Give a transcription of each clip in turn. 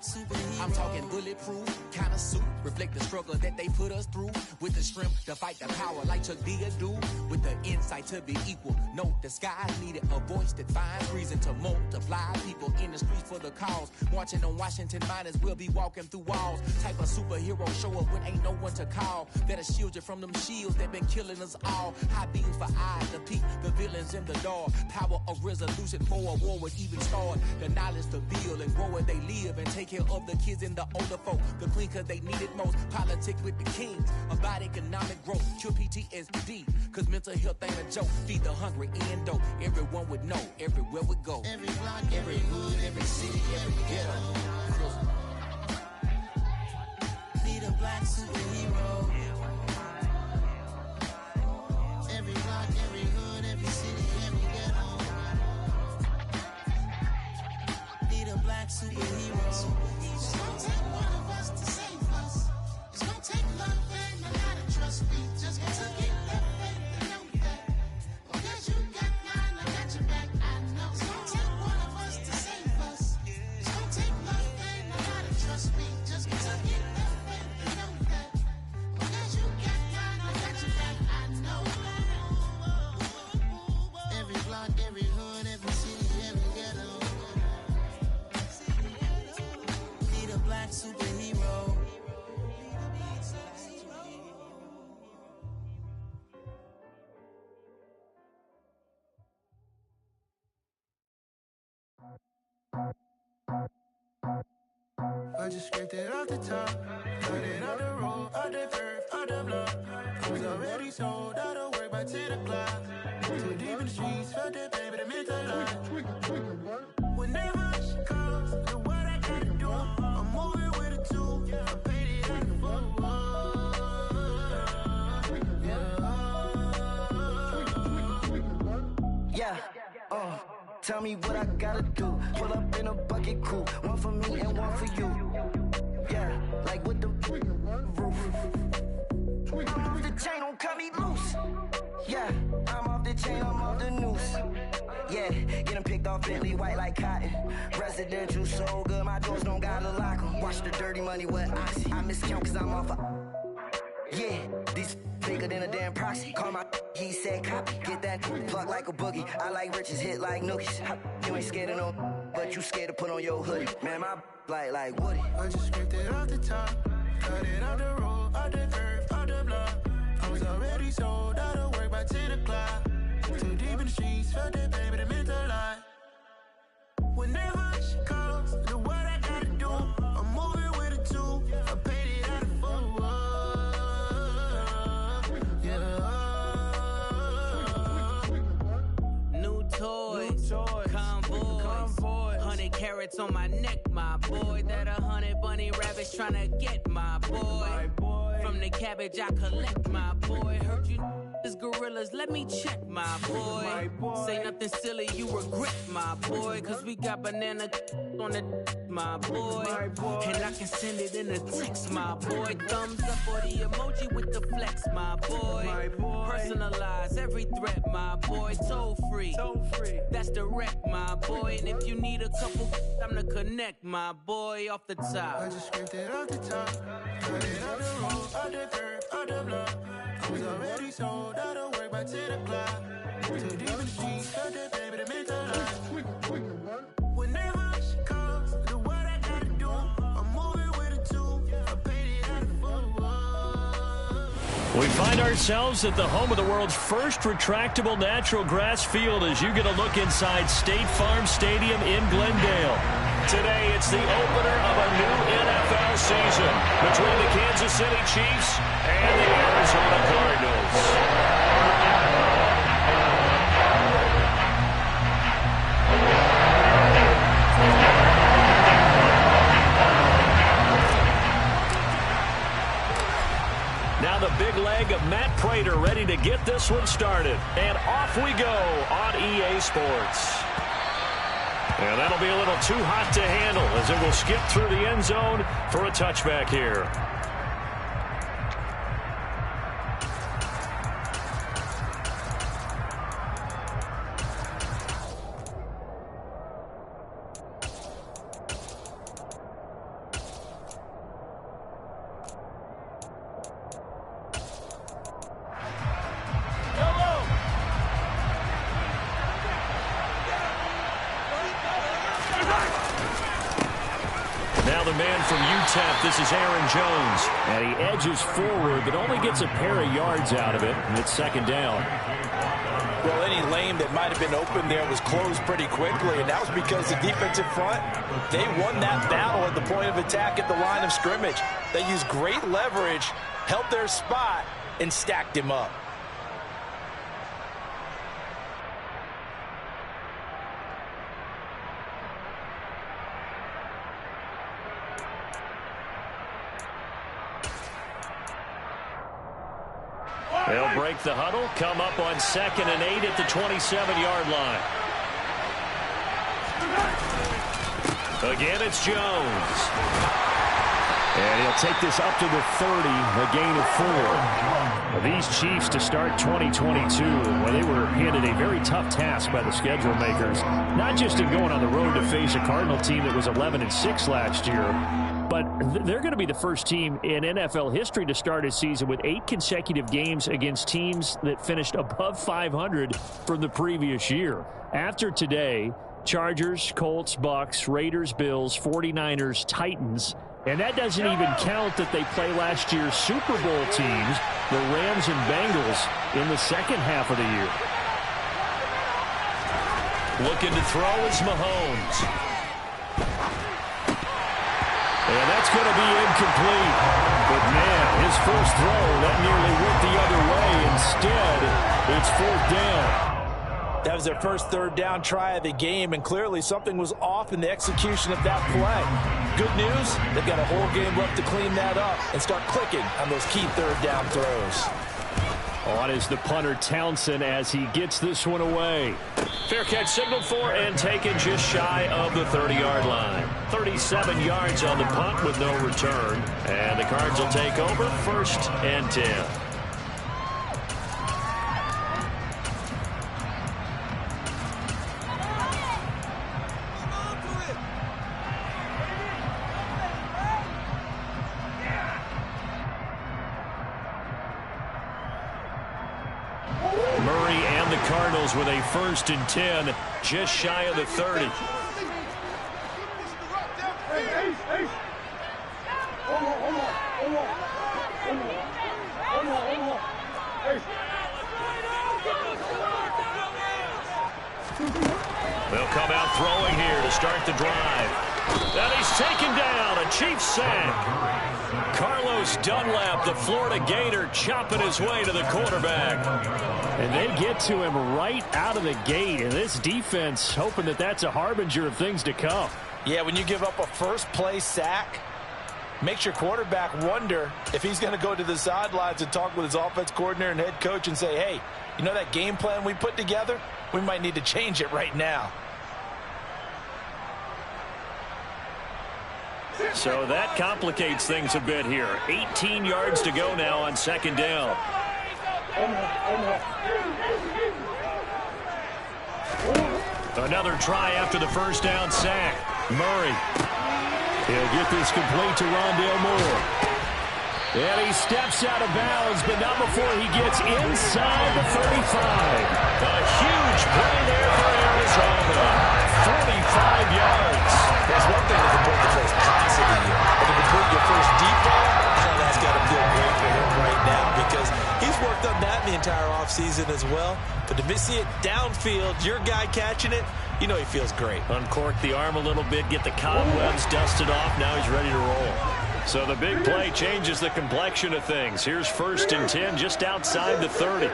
superhero. I'm talking bulletproof kind of suit, reflect the struggle that they put us through. With the strength to fight the power like Chuck D do. With the insight to be equal. Note the sky needed a voice that finds reason to multiply. People in the streets for the cause. Marching on Washington miners will be walking through walls. Type of superhero show up when ain't no one to call. That'll shield you from them shields that been killing us all. High beams for eyes to peek the villains in the dark. Power of resolution for a war would even start. The knowledge to build and grow where they live and take care of the kids and the older folk. The clean cause they need it most. Politics with the kings. About economic growth. Cure PTSD. Cause mental health ain't a joke. Feed the hungry and dope. Everyone would know. Everywhere we go. Every block, every hood, every city, every ghetto. Need a black superhero. Every block, every hood, every city, every ghetto. Need a black superhero. It's gonna take one of us to save us. It's gonna take love and a lot of trust. We just gotta get love and to know that. Because you got mine, I got your back. I know it's gonna take one of us to save us. It's gonna take love and a lot of trust. We just gotta get love and to know that. Because you got mine, I got your back. I know. Every block, every hood, every city, every ghetto. Need a black superhero. I just scraped it off the top, got it out the road, out the curve, out the block. I was already sold out of work by 10 o'clock. Too deep in the streets, felt that pain, but it meant a lot. Whenever she calls, know what I gotta do. I'm moving with a two, I paid it out the full. Yeah, tell me what I gotta do. Pull up in a bucket crew, one for me and one for you. Yeah, like with the roof. I'm off the chain, don't cut me loose. Yeah, I'm off the chain, I'm off the noose. Yeah, getting picked off Bentley white like cotton. Residential so good, my doors don't gotta lock 'em. Watch the dirty money with oxy. I miscount cause I'm off yeah, these bigger than a damn proxy. Call my he said copy. Get that plug like a boogie. I like riches, hit like nookies. You ain't scared of no, but you scared to put on your hoodie. Man, my like Woody. I just scraped it off the top, got it out the road, out the curve, out the block. I was already sold out of work by 10 o'clock. Too deep in the streets, felt that pain, but it meant a lot. Whenever she calls, know what I gotta do. I'm moving with a two, I paid it out of full. New toys, convoys, 100 carats on my neck, my boy. That 100 bunny rabbits tryna get my boy. From the cabbage I collect, my boy. Heard you is gorillas, let me check, my boy. Say nothing silly, you regret, my boy. Cause we got banana on the my boy. And I can send it in a text, my boy. Thumbs up for the emoji with the flex, my boy. Personalize every threat, my boy. Toll free, that's direct, my boy. And if you need a couple, I'm to connect, my boy, off the top. I just scraped it off the top, got it out the road, out the curve, out the block. I was already sold out of work by 10 o'clock. Too deep in the streets, felt that pain, but it meant a lot. Whenever she calls, know what I gotta do. I'm moving with a two, I paid it out of full. We find ourselves at the home of the world's first retractable natural grass field as you get a look inside State Farm Stadium in Glendale. Today, it's the opener of a new NFL season between the Kansas City Chiefs and the Arizona Cardinals. Now the big leg of Matt Prater ready to get this one started. And off we go on EA Sports. And that'll be a little too hot to handle as it will skip through the end zone for a touchback here. from UTEP, this is Aaron Jones. And he edges forward, but only gets a pair of yards out of it, and it's second down. Well, any lane that might have been open there was closed pretty quickly, and that was because the defensive front, they won that battle at the point of attack at the line of scrimmage. They used great leverage, held their spot, and stacked him up. They'll break the huddle, come up on 2nd and 8 at the 27-yard line. Again, it's Jones. And he'll take this up to the 30, a gain of 4. Well, these Chiefs to start 2022, well, they were handed a very tough task by the schedule makers, not just in going on the road to face a Cardinal team that was 11-6 last year, but they're going to be the first team in NFL history to start a season with 8 consecutive games against teams that finished above 500 from the previous year. After today, Chargers, Colts, Bucks, Raiders, Bills, 49ers, Titans, and that doesn't even count that they play last year's Super Bowl teams, the Rams and Bengals, in the second half of the year. Looking to throw is Mahomes. And that's going to be incomplete. But, man, his first throw, that nearly went the other way. Instead, it's 4th down. That was their first 3rd down try of the game, and clearly something was off in the execution of that play. Good news, they've got a whole game left to clean that up and start clicking on those key 3rd down throws. On is the punter Townsend as he gets this one away. Fair catch signaled for and taken just shy of the 30-yard line. 37 yards on the punt with no return. And the Cards will take over 1st and 10. Cardinals with a 1st and 10, just shy of the 30. They'll come out throwing here to start the drive. And he's taken down, a Chiefs sack. Carlos Dunlap, the Florida Gator, chopping his way to the quarterback. And they get to him right out of the gate. And this defense hoping that that's a harbinger of things to come. Yeah, when you give up a first-play sack, makes your quarterback wonder if he's going to go to the sidelines and talk with his offense coordinator and head coach and say, hey, you know that game plan we put together? We might need to change it right now. So that complicates things a bit here. 18 yards to go now on 2nd down. Another try after the 1st down sack. Murray. He'll get this complete to Rondale Moore. And he steps out of bounds, but not before he gets inside the 35. A huge play there for Arizona. 45 yards. That's one thing to complete the first pass of the year. But to complete your first deep ball, that's got to feel great for him right now because he's worked on that in the entire offseason as well. But to see it downfield, your guy catching it, you know he feels great. Uncork the arm a little bit, get the cobwebs dusted off. Now he's ready to roll. So the big play changes the complexion of things. Here's 1st and 10 just outside the 30.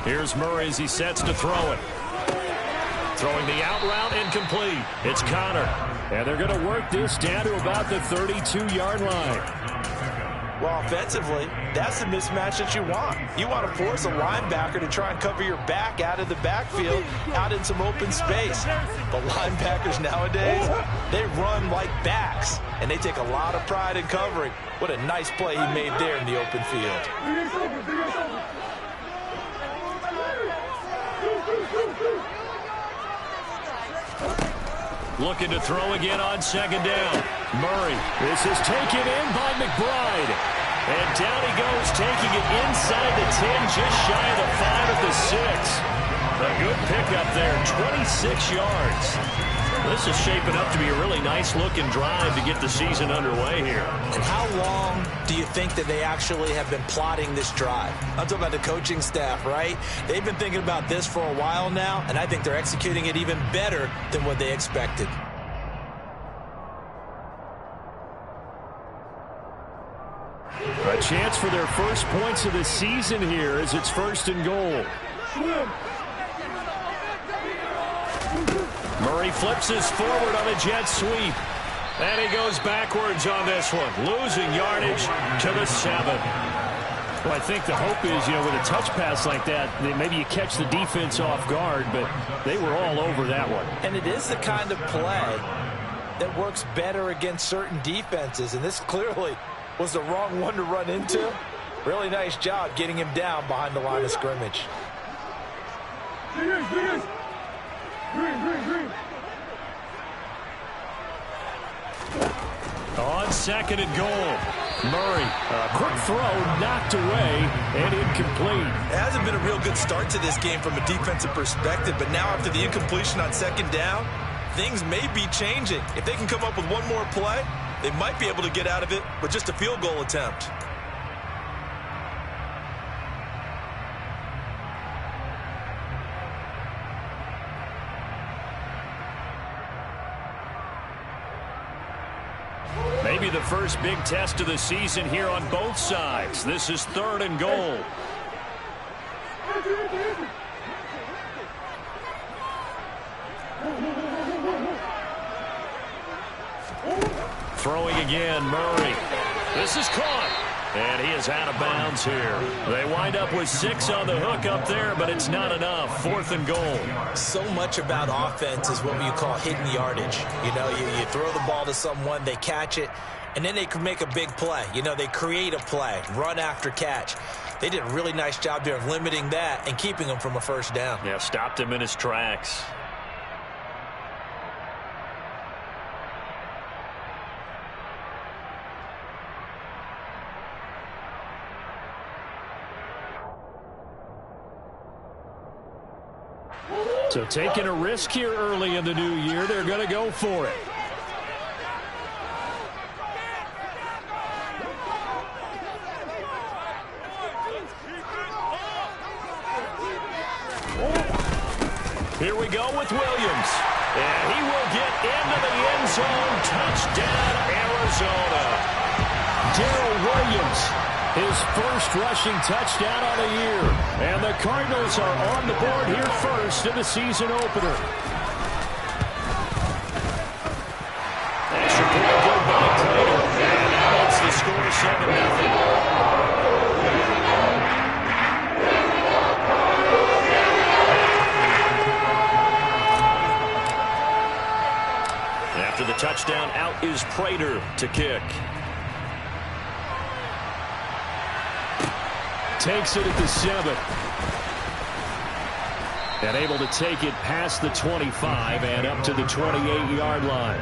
Here's Murray as he sets to throw it. Throwing the out route incomplete. It's Connor. And they're going to work this down to about the 32-yard line. Well, offensively, that's the mismatch that you want. You want to force a linebacker to try and cover your back out of the backfield, out in some open space. But linebackers nowadays, they run like backs, and they take a lot of pride in covering. What a nice play he made there in the open field. Looking to throw again on 2nd down. Murray. This is taken in by McBride. And down he goes, taking it inside the 10, just shy of the 5 at the 6. A good pickup there, 26 yards. This is shaping up to be a really nice-looking drive to get the season underway here. And how long do you think that they actually have been plotting this drive? I'm talking about the coaching staff, right? They've been thinking about this for a while now, and I think they're executing it even better than what they expected. A chance for their first points of the season here as it's 1st and goal. Murray flips his forward on a jet sweep. And he goes backwards on this one, losing yardage to the 7. Well, I think the hope is, with a touch pass like that, maybe you catch the defense off guard, but they were all over that one. And it is the kind of play that works better against certain defenses, and this clearly was the wrong one to run into. Really nice job getting him down behind the line of scrimmage. On 2nd and goal, Murray, a quick throw, knocked away, and incomplete. It hasn't been a real good start to this game from a defensive perspective, but now after the incompletion on 2nd down, things may be changing. If they can come up with one more play, they might be able to get out of it with just a field goal attempt. Maybe the first big test of the season here on both sides. This is 3rd and goal. Throwing again, Murray. This is caught. And he is out of bounds here. They wind up with 6 on the hook up there, but it's not enough. 4th and goal. So much about offense is what you call hidden yardage. You throw the ball to someone, they catch it, and then they can make a big play. They create a play, run after catch. They did a really nice job there of limiting that and keeping him from a 1st down. Yeah, stopped him in his tracks. So taking a risk here early in the new year, they're going to go for it. Here we go with Williams. And he will get into the end zone. Touchdown, Arizona. Darrell Williams, his first rushing touchdown on the year. And the Cardinals are on the board here first in the season opener. Extra point good by Clayton. And that makes the score 7-0. After the touchdown, out is Prater to kick. Takes it at the 7. And able to take it past the 25 and up to the 28-yard line.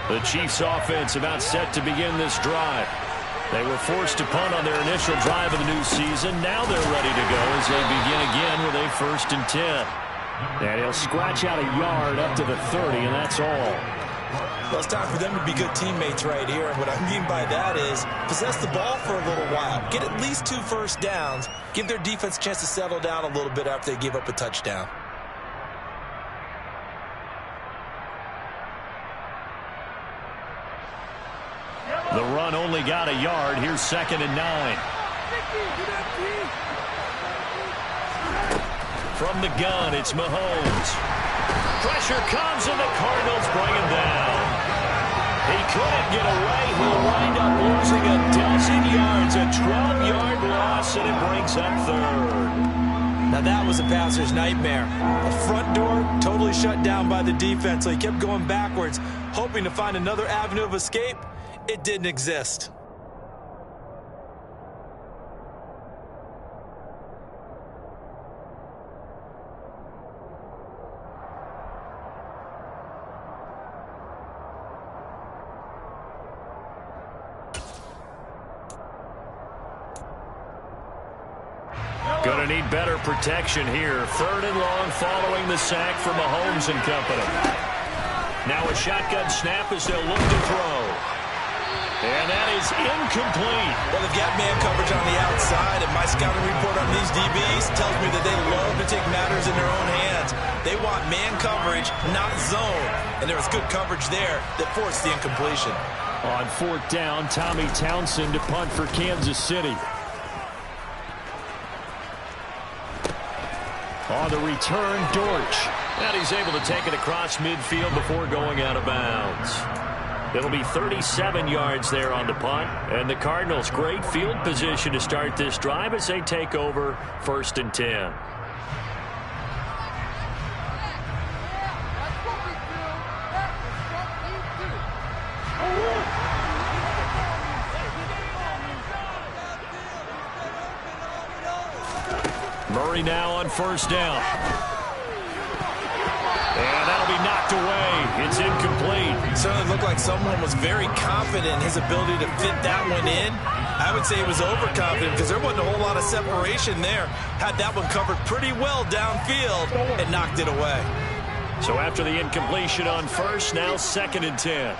The Chiefs offense about set to begin this drive. They were forced to punt on their initial drive of the new season. Now they're ready to go as they begin again with a 1st and 10. And he'll scratch out a yard up to the 30, and that's all. Well, it's time for them to be good teammates right here. And what I mean by that is possess the ball for a little while. Get at least 2 first downs. Give their defense a chance to settle down a little bit after they give up a touchdown. The run only got a yard. Here's 2nd and 9. From the gun, it's Mahomes. Pressure comes, and the Cardinals bring him down. He couldn't get away. He'll wind up losing a dozen yards, a 12-yard loss, and it brings up 3rd. Now that was a passer's nightmare. A front door totally shut down by the defense, so he kept going backwards, hoping to find another avenue of escape. It didn't exist. Going to need better protection here. 3rd and long following the sack from Mahomes and company. Now a shotgun snap as they'll look to throw. And that is incomplete. Well, they've got man coverage on the outside, and my scouting report on these DBs tells me that they love to take matters in their own hands. They want man coverage, not zone. And there was good coverage there that forced the incompletion. On 4th down, Tommy Townsend to punt for Kansas City. On the return, Dortch. And he's able to take it across midfield before going out of bounds. It'll be 37 yards there on the punt. And the Cardinals, great field position to start this drive as they take over 1st and 10. Murray now on 1st down. And that'll be knocked away. It's incomplete. It certainly looked like someone was very confident in his ability to fit that one in. I would say it was overconfident because there wasn't a whole lot of separation there. Had that one covered pretty well downfield and knocked it away. So after the incompletion on 1st, now 2nd and 10.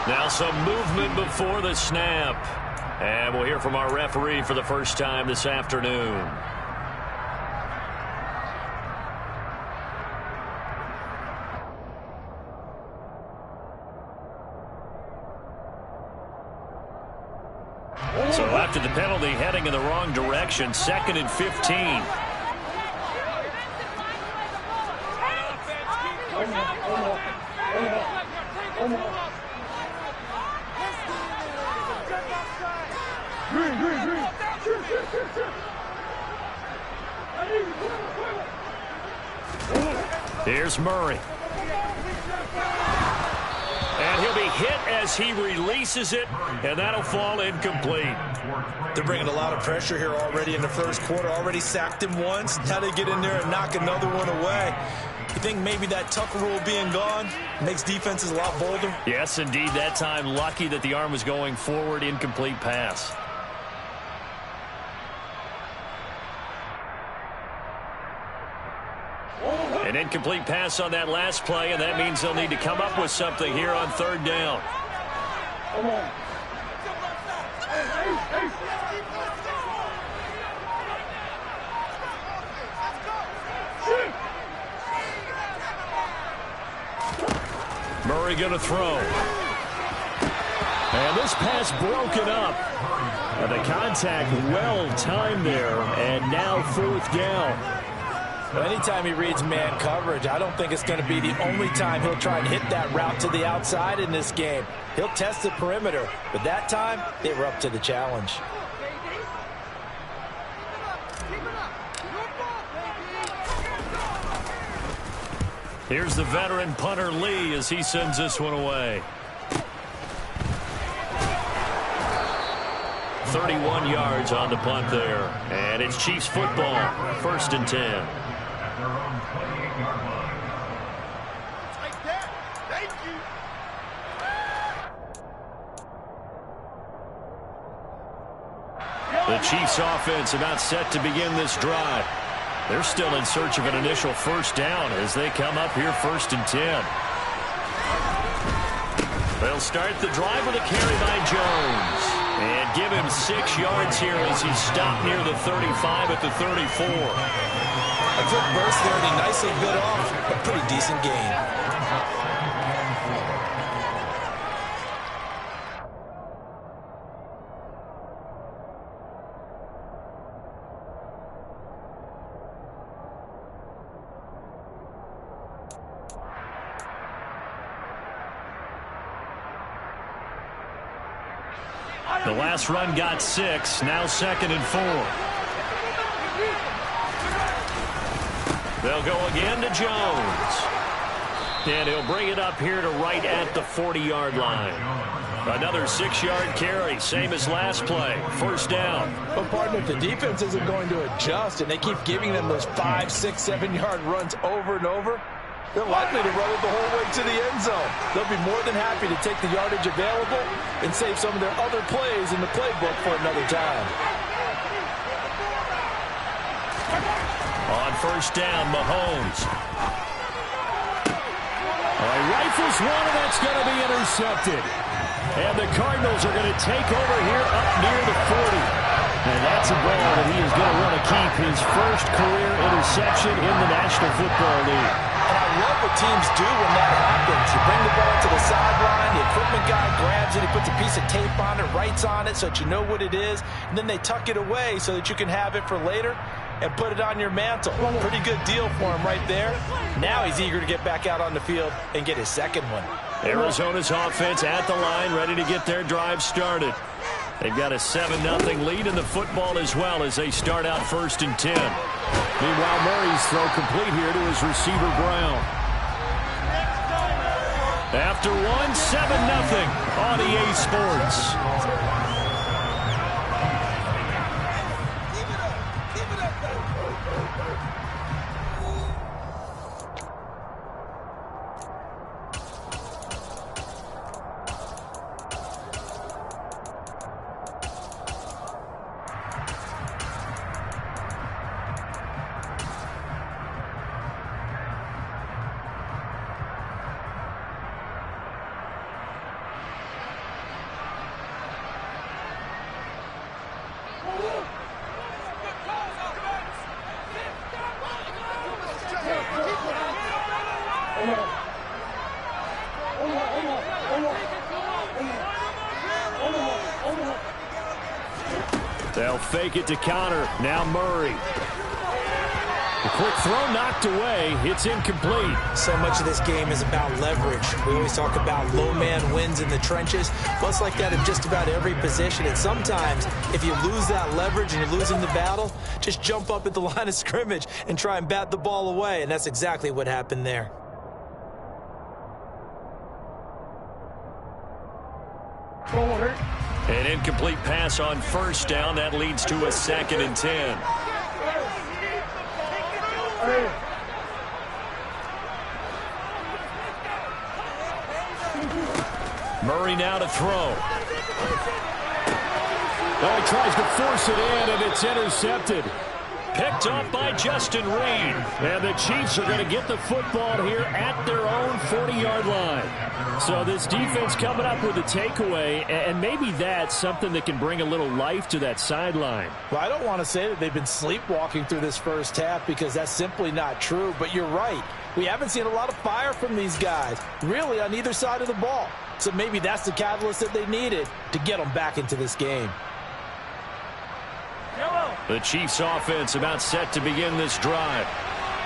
Now some movement before the snap. And we'll hear from our referee for the first time this afternoon. So after the penalty, heading in the wrong direction, 2nd and 15. Here's Murray. And he'll be hit as he releases it, and that'll fall incomplete. They're bringing a lot of pressure here already in the 1st quarter. Already sacked him once. Now they get in there and knock another one away. You think maybe that Tucker rule being gone makes defenses a lot bolder? Yes, indeed. That time, lucky that the arm was going forward. Incomplete pass. An incomplete pass on that last play, and that means they'll need to come up with something here on 3rd down. Murray going to throw. And this pass broken up. And the contact well timed there, and now 4th down. Well, anytime he reads man coverage, I don't think it's going to be the only time he'll try and hit that route to the outside in this game. He'll test the perimeter, but that time they were up to the challenge. Here's the veteran punter Lee as he sends this one away. 31 yards on the punt there. And it's Chiefs football, 1st and 10. The Chiefs offense about set to begin this drive. They're still in search of an initial 1st down as they come up here 1st and 10. They'll start the drive with a carry by Jones. And give him 6 yards here as he's stopped near the 35 at the 34. A quick burst there, and he nicely bit off a pretty decent gain. The last run got 6, now 2nd and 4. They'll go again to Jones. And he'll bring it up here to right at the 40-yard line. Another 6-yard carry, same as last play. 1st down. Well, partner, if the defense isn't going to adjust and they keep giving them those 5, 6, 7-yard runs over and over, They're likely to run it the whole way to the end zone. They'll be more than happy to take the yardage available and save some of their other plays in the playbook for another time. On first down, Mahomes. Rifles one, and that's going to be intercepted. And the Cardinals are going to take over here up near the 40. And that's a ball that he is going to want to keep, his first career interception in the National Football League. And I love what teams do when that happens. You bring the ball to the sideline, the equipment guy grabs it, he puts a piece of tape on it, writes on it so that you know what it is, and then they tuck it away so that you can have it for later and put it on your mantle. Pretty good deal for him right there. Now he's eager to get back out on the field and get his second one. Arizona's offense at the line, ready to get their drive started. They've got a 7-0 lead in the football as well as they start out 1st and 10. Meanwhile, Murray's throw complete here to his receiver, Brown. After 7-0 on EA Sports. They'll fake it to counter. Now Murray. The quick throw knocked away. It's incomplete. So much of this game is about leverage. We always talk about low man wins in the trenches. Well, it's like that in just about every position. And sometimes, if you lose that leverage and you're losing the battle, just jump up at the line of scrimmage and try and bat the ball away. And that's exactly what happened there. An incomplete pass on first down. That leads to a 2nd and 10. Murray now to throw. Oh, he tries to force it in, and it's intercepted. Picked off by Justin Reed. And the Chiefs are going to get the football here at their own 40-yard line. So this defense coming up with a takeaway, and maybe that's something that can bring a little life to that sideline. Well, I don't want to say that they've been sleepwalking through this first half because that's simply not true, but you're right. We haven't seen a lot of fire from these guys, really, on either side of the ball. So maybe that's the catalyst that they needed to get them back into this game. The Chiefs offense about set to begin this drive.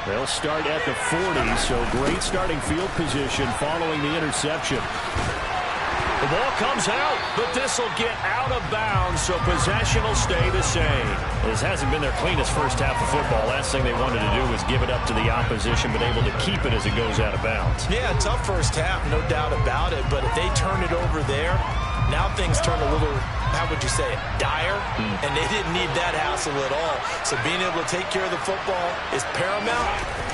They'll start at the 40, so great starting field position following the interception. The ball comes out, but this will get out of bounds, so possession will stay the same. This hasn't been their cleanest first half of football. Last thing they wanted to do was give it up to the opposition, but able to keep it as it goes out of bounds. Yeah, tough first half, no doubt about it, but if they turn it over there, now things turn a little, how would you say it, dire, and they didn't need that hassle at all. So being able to take care of the football is paramount.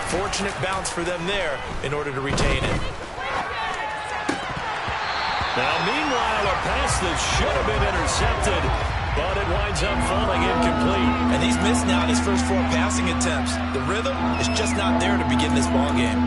Fortunate bounce for them there in order to retain it. Now, meanwhile, a pass that should have been intercepted, but it winds up falling incomplete. And he's missed now in his first 4 passing attempts. The rhythm is just not there to begin this ball game.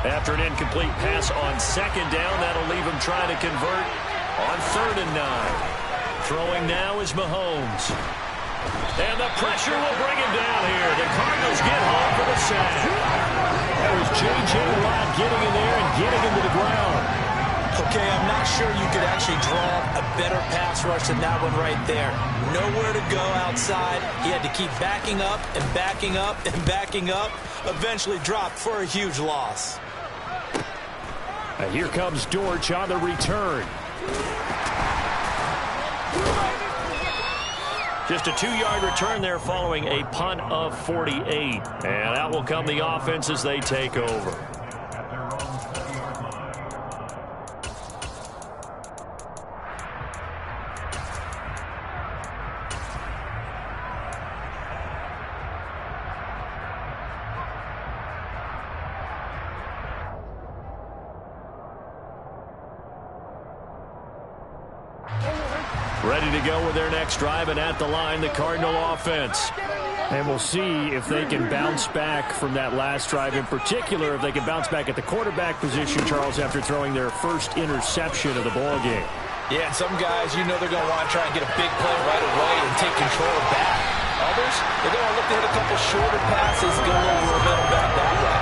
After an incomplete pass on 2nd down, that'll leave him trying to convert on 3rd and 9. Throwing now is Mahomes. And the pressure will bring him down here. The Cardinals get home for the sack. That was J.J. Watt getting in there and getting him to the ground. Okay, I'm not sure you could actually draw a better pass rush than that one right there. Nowhere to go outside. He had to keep backing up and backing up and backing up. Eventually dropped for a huge loss. And here comes Dortch on the return. Just a 2-yard return there following a punt of 48. And out will come the offense as they take over. Ready to go with their next drive, and at the line, the Cardinal offense. And we'll see if they can bounce back from that last drive. In particular, if they can bounce back at the quarterback position, Charles, after throwing their first interception of the ball game. Yeah, and some guys, you know they're going to want to try and get a big play right away and take control back. Others, they're going to look to hit a couple shorter passes, get a little momentum back that way.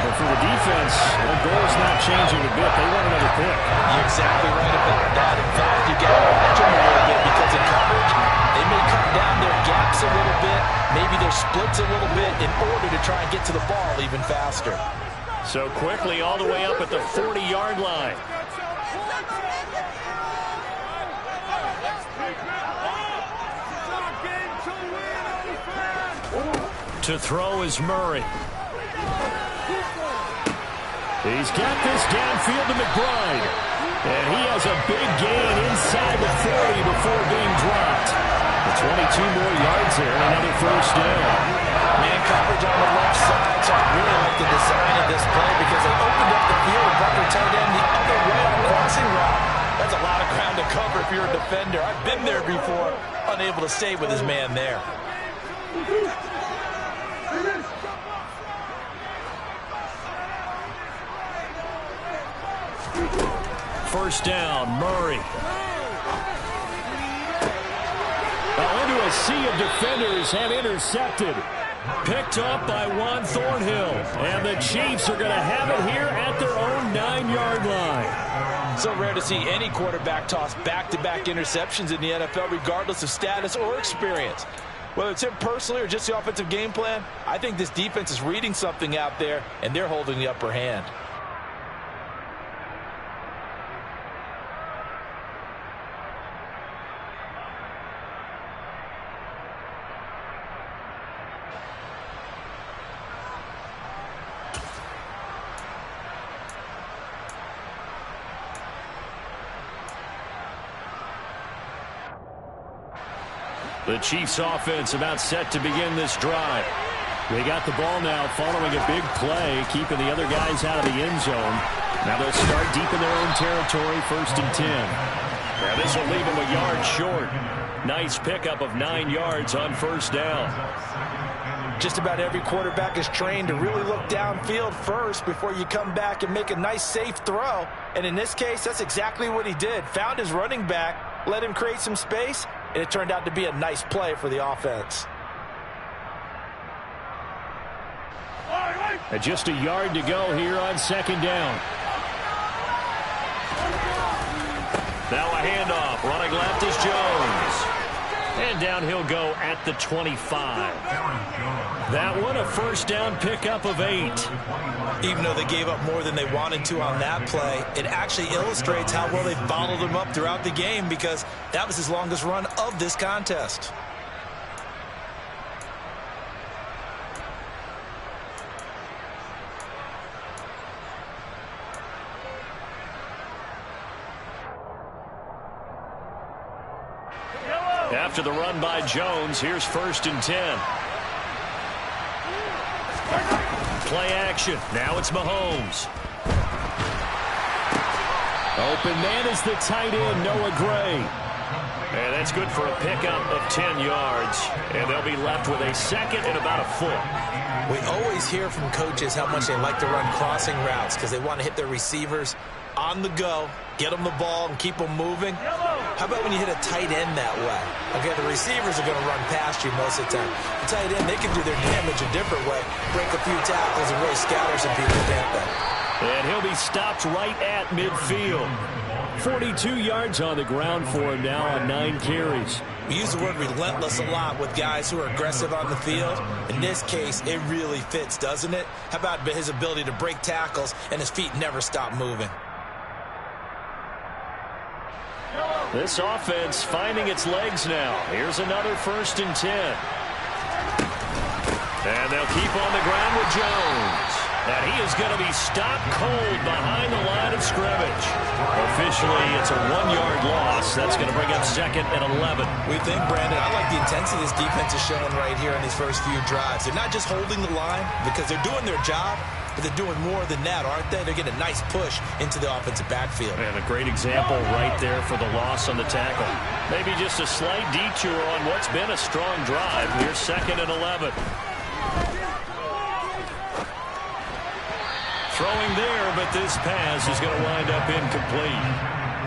But for the defense, the goal is not changing a bit. They want another pick. You're exactly right about that. In fact, you got to watch them a little bit because in coverage, they may cut down their gaps a little bit, maybe their splits a little bit in order to try and get to the ball even faster. So quickly all the way up at the 40-yard line. To throw is Murray. He's got this downfield to McBride. And he has a big gain inside the 40 before being dropped. 22 more yards there, and another first down. Man coverage on the left side, so I really like the design of this play because they opened up the field and brought their tight end the other way on a crossing route. That's a lot of ground to cover if you're a defender. I've been there before, unable to stay with his man there. First down, Murray. Into a sea of defenders have intercepted. Picked up by Juan Thornhill. And the Chiefs are going to have it here at their own 9-yard line. So rare to see any quarterback toss back-to-back interceptions in the NFL, regardless of status or experience. Whether it's him personally or just the offensive game plan, I think this defense is reading something out there, and they're holding the upper hand. The Chiefs offense about set to begin this drive. They got the ball now following a big play, keeping the other guys out of the end zone. Now they'll start deep in their own territory, 1st and 10. Now this will leave them a yard short. Nice pickup of 9 yards on first down. Just about every quarterback is trained to really look downfield first before you come back and make a nice safe throw. And in this case, that's exactly what he did. Found his running back, let him create some space, and it turned out to be a nice play for the offense. And just a yard to go here on 2nd down. Now a handoff. Running left is Jones. And down he'll go at the 25. That one a first down pickup of 8. Even though they gave up more than they wanted to on that play, it actually illustrates how well they followed him up throughout the game because that was his longest run of this contest. After the run by Jones, here's 1st and 10. Play action. Now it's Mahomes. Open man is the tight end, Noah Gray. And that's good for a pickup of 10 yards. And they'll be left with a 2nd and about a foot. We always hear from coaches how much they like to run crossing routes because they want to hit their receivers on the go, get them the ball, and keep them moving. How about when you hit a tight end that way? Okay, the receivers are going to run past you most of the time. The tight end, they can do their damage a different way, break a few tackles and really scatter some people, can't they? And he'll be stopped right at midfield. 42 yards on the ground for him now on 9 carries. We use the word relentless a lot with guys who are aggressive on the field. In this case, it really fits, doesn't it? How about his ability to break tackles and his feet never stop moving? This offense finding its legs now. Here's another 1st and 10. And they'll keep on the ground with Jones. And he is going to be stopped cold behind the line of scrimmage. Officially, it's a 1-yard loss. That's going to bring up 2nd and 11. We think, Brandon, I like the intensity this defense is showing right here in these first few drives. They're not just holding the line because they're doing their job, but they're doing more than that, aren't they? They're getting a nice push into the offensive backfield. And a great example right there for the loss on the tackle. Maybe just a slight detour on what's been a strong drive. Here's 2nd and 11. Throwing there, but this pass is going to wind up incomplete.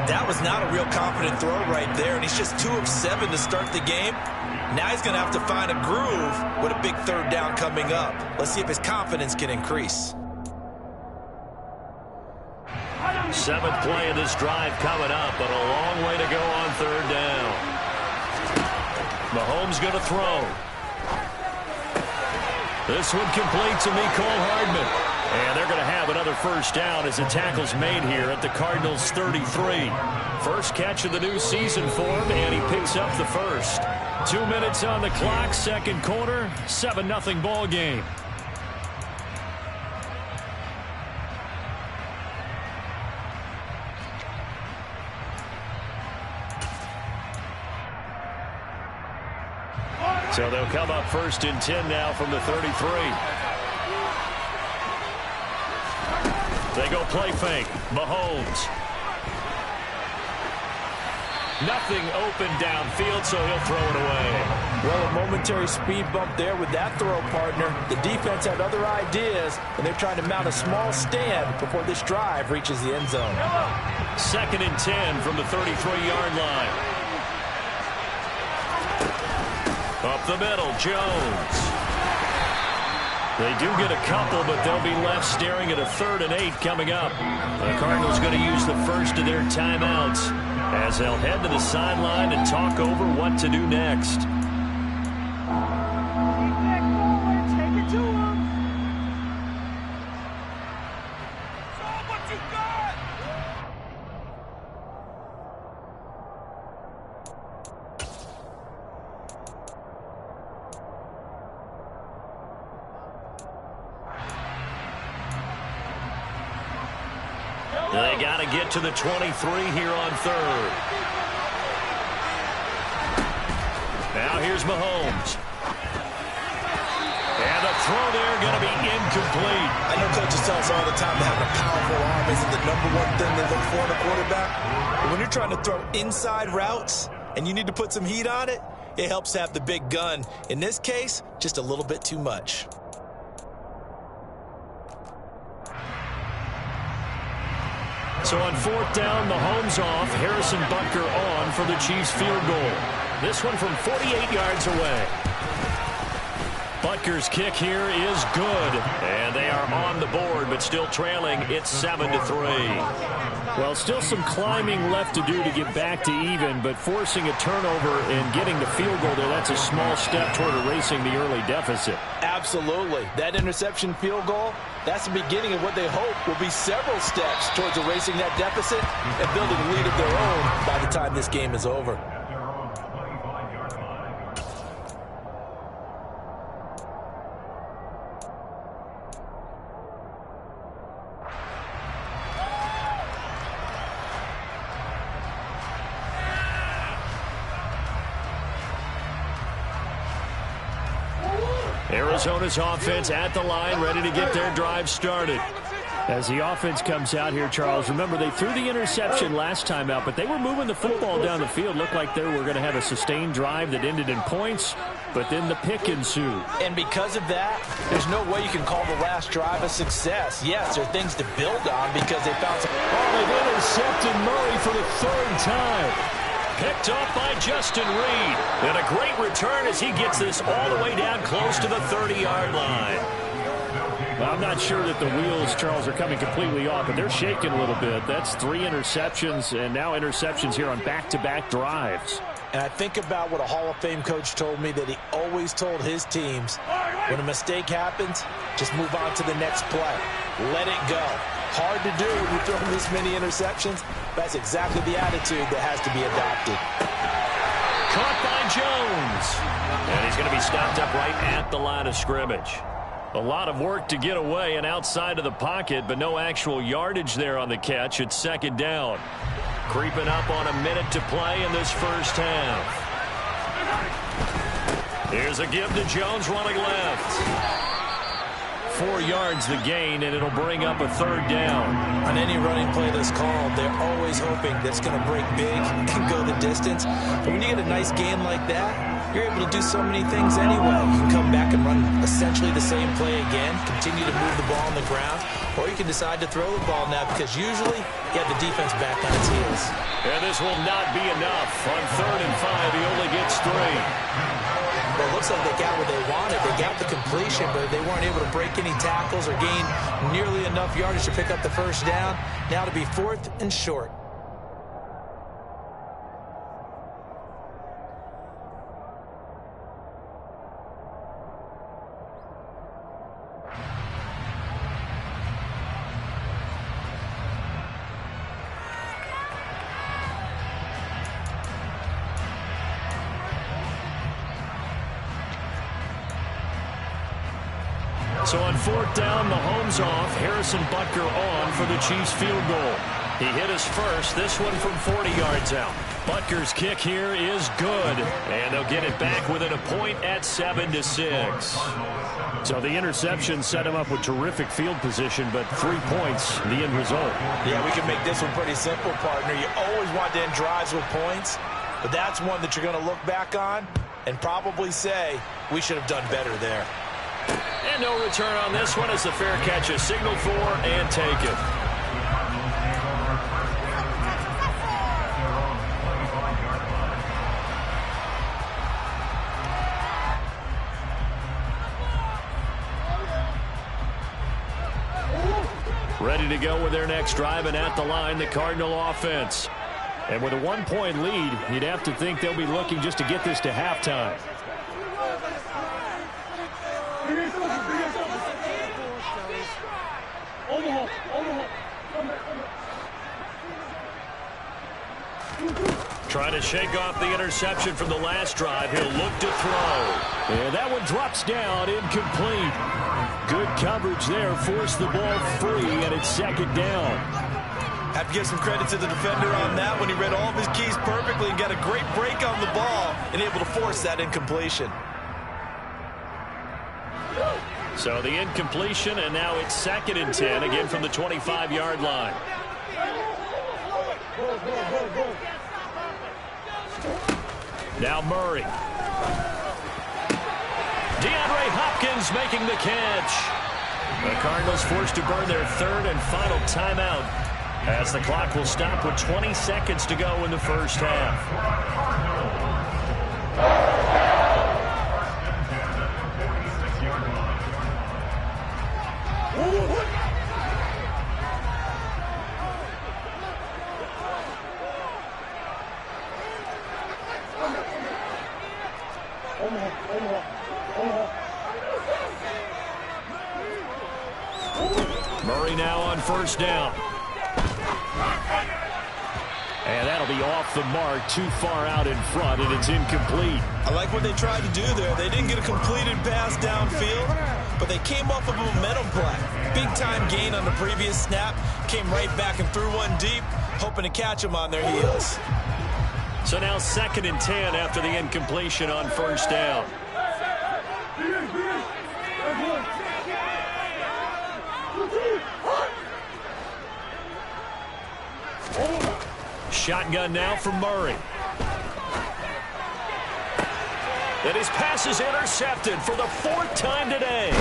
That was not a real confident throw right there, and he's just 2 of 7 to start the game. Now he's going to have to find a groove with a big 3rd down coming up. Let's see if his confidence can increase. 7th play of this drive coming up, but a long way to go on 3rd down. Mahomes going to throw. This one complete to Mecole Hardman. And they're going to have another 1st down as the tackle's made here at the Cardinals' 33. First catch of the new season for him, and he picks up the 1st. 2 minutes on the clock, 2nd quarter, 7-0 ball game. So they'll come up 1st and 10 now from the 33. They go play fake. Mahomes. Nothing open downfield, so he'll throw it away. Well, a momentary speed bump there with that throw, partner. The defense had other ideas, and they're trying to mount a small stand before this drive reaches the end zone. 2nd and 10 from the 33-yard line. Up the middle, Jones. They do get a couple, but they'll be left staring at a 3rd and 8 coming up. The Cardinals going to use the first of their timeouts as they'll head to the sideline and talk over what to do next. They got to get to the 23 here on 3rd. Now here's Mahomes. And the throw there going to be incomplete. I know coaches tell us all the time that having a powerful arm isn't the #1 thing they look for in a quarterback. But when you're trying to throw inside routes and you need to put some heat on it, it helps to have the big gun. In this case, just a little bit too much. So on 4th down, Mahomes off, Harrison Butker on for the Chiefs field goal. This one from 48 yards away. Butker's kick here is good, and they are on the board, but still trailing. It's 7-3. Well, still some climbing left to do to get back to even, but forcing a turnover and getting the field goal there, that's a small step toward erasing the early deficit. Absolutely. That interception field goal, that's the beginning of what they hope will be several steps towards erasing that deficit and building a lead of their own by the time this game is over. Arizona's offense at the line, ready to get their drive started. As the offense comes out here, Charles, remember they threw the interception last time out, but they were moving the football down the field. Looked like they were going to have a sustained drive that ended in points, but then the pick ensued. And because of that, there's no way you can call the last drive a success. Yes, there are things to build on because they found some... Oh, they've intercepted Murray for the 3rd time. Picked off by Justin Reed. And a great return as he gets this all the way down close to the 30-yard line. Well, I'm not sure that the wheels, Charles, are coming completely off, but they're shaking a little bit. That's 3 interceptions, and now interceptions here on back-to-back drives. And I think about what a Hall of Fame coach told me that he always told his teams, when a mistake happens, just move on to the next play. Let it go. Hard to do when you throw this many interceptions, That's exactly the attitude that has to be adopted. Caught by Jones. And he's going to be stopped up right at the line of scrimmage. A lot of work to get away and outside of the pocket, but no actual yardage there on the catch. It's second down. Creeping up on a minute to play in this first half. Here's a give to Jones running left. 4 yards the gain, and it'll bring up a third down. On any running play that's called, they're always hoping that's going to break big and go the distance. But when you get a nice game like that, you're able to do so many things anyway. You can come back and run essentially the same play again, continue to move the ball on the ground, or you can decide to throw the ball now because usually you have the defense back on its heels. And this will not be enough. On 3rd and 5, he only gets 3. Well, it looks like they got what they wanted. They got the completion, but they weren't able to break any tackles or gain nearly enough yardage to pick up the first down. Now to be 4th and short. So on 4th down, Mahomes off. Harrison Butker on for the Chiefs field goal. He hit his first, this one from 40 yards out. Butker's kick here is good, and they'll get it back within a point at 7-6. So the interception set him up with terrific field position, but 3 points, the end result. Yeah, we can make this one pretty simple, partner. You always want to end drives with points, but that's one that you're going to look back on and probably say, we should have done better there. And no return on this one as the fair catch is signaled for and taken. Ready to go with their next drive, and at the line, the Cardinal offense. And with a 1-point lead, you'd have to think they'll be looking just to get this to halftime. Trying to shake off the interception from the last drive. He'll look to throw. And that one drops down, incomplete. Good coverage there, forced the ball free, and it's second down. Have to give some credit to the defender on that when he read all of his keys perfectly and got a great break on the ball and able to force that incompletion. So the incompletion, and now it's 2nd and 10, again from the 25-yard line. Now Murray. DeAndre Hopkins making the catch. The Cardinals forced to burn their 3rd and final timeout as the clock will stop with 20 seconds to go in the first half. Murray now on 1st down. And that'll be off the mark, too far out in front, and it's incomplete. I like what they tried to do there. They didn't get a completed pass downfield, but they came off of a momentum play. Big-time gain on the previous snap, came right back and threw one deep, hoping to catch them on their heels. So now 2nd and 10 after the incompletion on 1st down. Shotgun now from Murray. And his pass is intercepted for the 4th time today.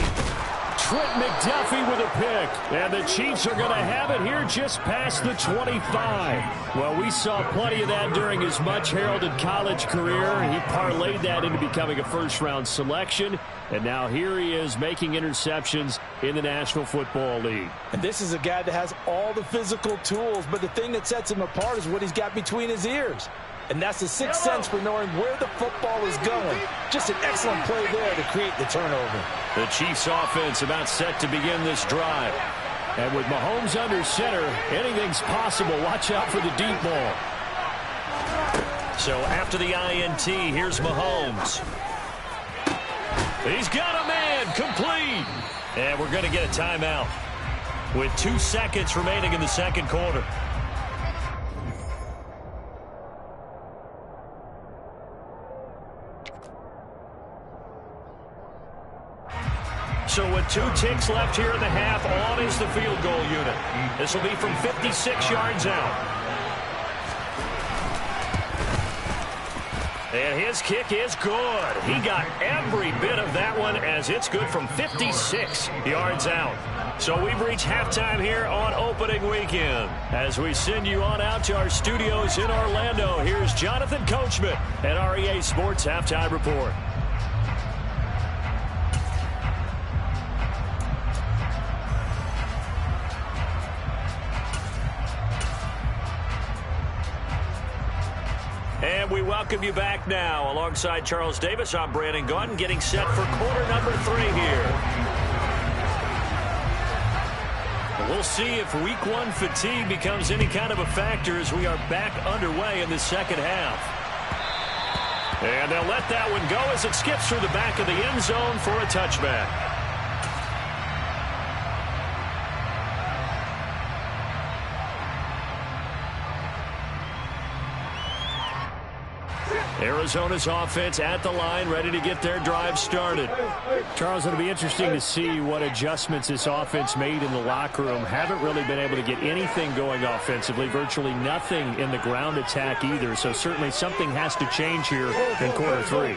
Trent McDuffie with a pick. And the Chiefs are going to have it here just past the 25. Well, we saw plenty of that during his much-heralded college career. He parlayed that into becoming a first-round selection. And now here he is making interceptions in the National Football League. And this is a guy that has all the physical tools, but the thing that sets him apart is what he's got between his ears. And that's the sixth sense for knowing where the football is going. Just an excellent play there to create the turnover. The Chiefs offense about set to begin this drive. And with Mahomes under center, anything's possible. Watch out for the deep ball. So after the INT, here's Mahomes. He's got a man, complete. And we're going to get a timeout with 2 seconds remaining in the second quarter. So with 2 ticks left here in the half, on is the field goal unit. This will be from 56 yards out. And his kick is good. He got every bit of that one as it's good from 56 yards out. So we've reached halftime here on opening weekend. As we send you on out to our studios in Orlando, here's Jonathan Coachman at REA Sports Halftime Report. And we welcome you back now. Alongside Charles Davis, I'm Brandon Gaudin, getting set for quarter number 3 here. We'll see if week 1 fatigue becomes any kind of a factor as we are back underway in the second half. And they'll let that one go as it skips through the back of the end zone for a touchback. Arizona's offense at the line, ready to get their drive started. Charles, it'll be interesting to see what adjustments this offense made in the locker room. Haven't really been able to get anything going offensively, virtually nothing in the ground attack either. So certainly something has to change here in quarter 3.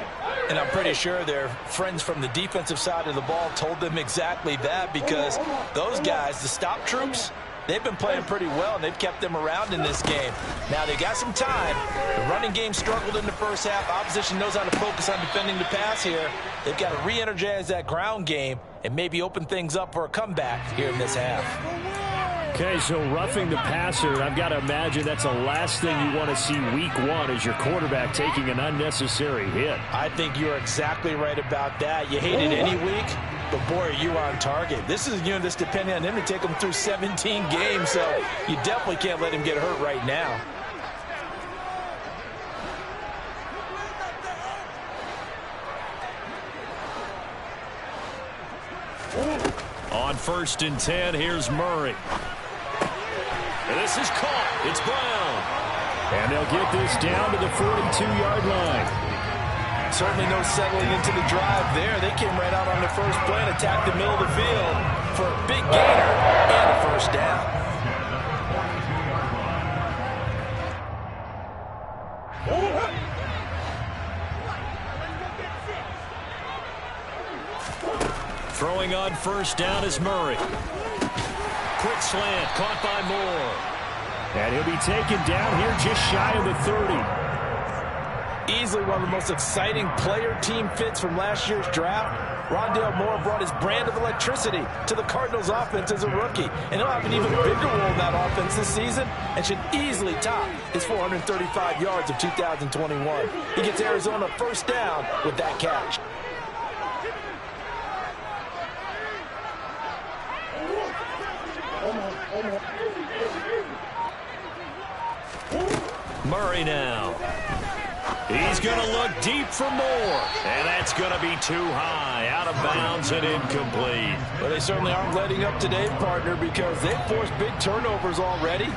And I'm pretty sure their friends from the defensive side of the ball told them exactly that, because those guys, the stop troops, they've been playing pretty well, and they've kept them around in this game. Now, they got some time. The running game struggled in the first half. Opposition knows how to focus on defending the pass here. They've got to re-energize that ground game and maybe open things up for a comeback here in this half. Okay, so roughing the passer, I've got to imagine that's the last thing you want to see week 1 is your quarterback taking an unnecessary hit. I think you're exactly right about that. You hate it any week, but boy, are you on target. This is a unit that's depending on him to take him through 17 games, so you definitely can't let him get hurt right now. On 1st and 10, here's Murray. And this is caught. It's Brown. And they'll get this down to the 42-yard line. Certainly no settling into the drive there. They came right out on the first play and attacked the middle of the field for a big gainer and a first down. Throwing on 1st down is Murray. Quick slant, caught by Moore. And he'll be taken down here just shy of the 30. Easily one of the most exciting player-team fits from last year's draft. Rondale Moore brought his brand of electricity to the Cardinals' offense as a rookie. And he'll have an even bigger role in that offense this season and should easily top his 435 yards of 2021. He gets Arizona 1st down with that catch. Murray now. He's going to look deep for more. And that's going to be too high. Out of bounds and incomplete. But they certainly aren't letting up today, partner, because they've forced big turnovers already.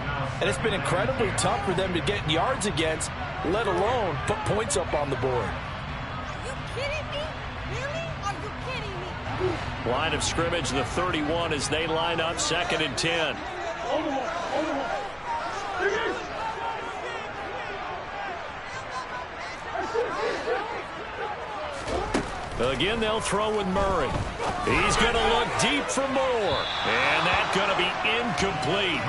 And it's been incredibly tough for them to get yards against, let alone put points up on the board. Are you kidding me? Really? Are you kidding me? Line of scrimmage, the 31 as they line up 2nd and 10. Again, they'll throw with Murray. He's going to look deep for more. And that's going to be incomplete.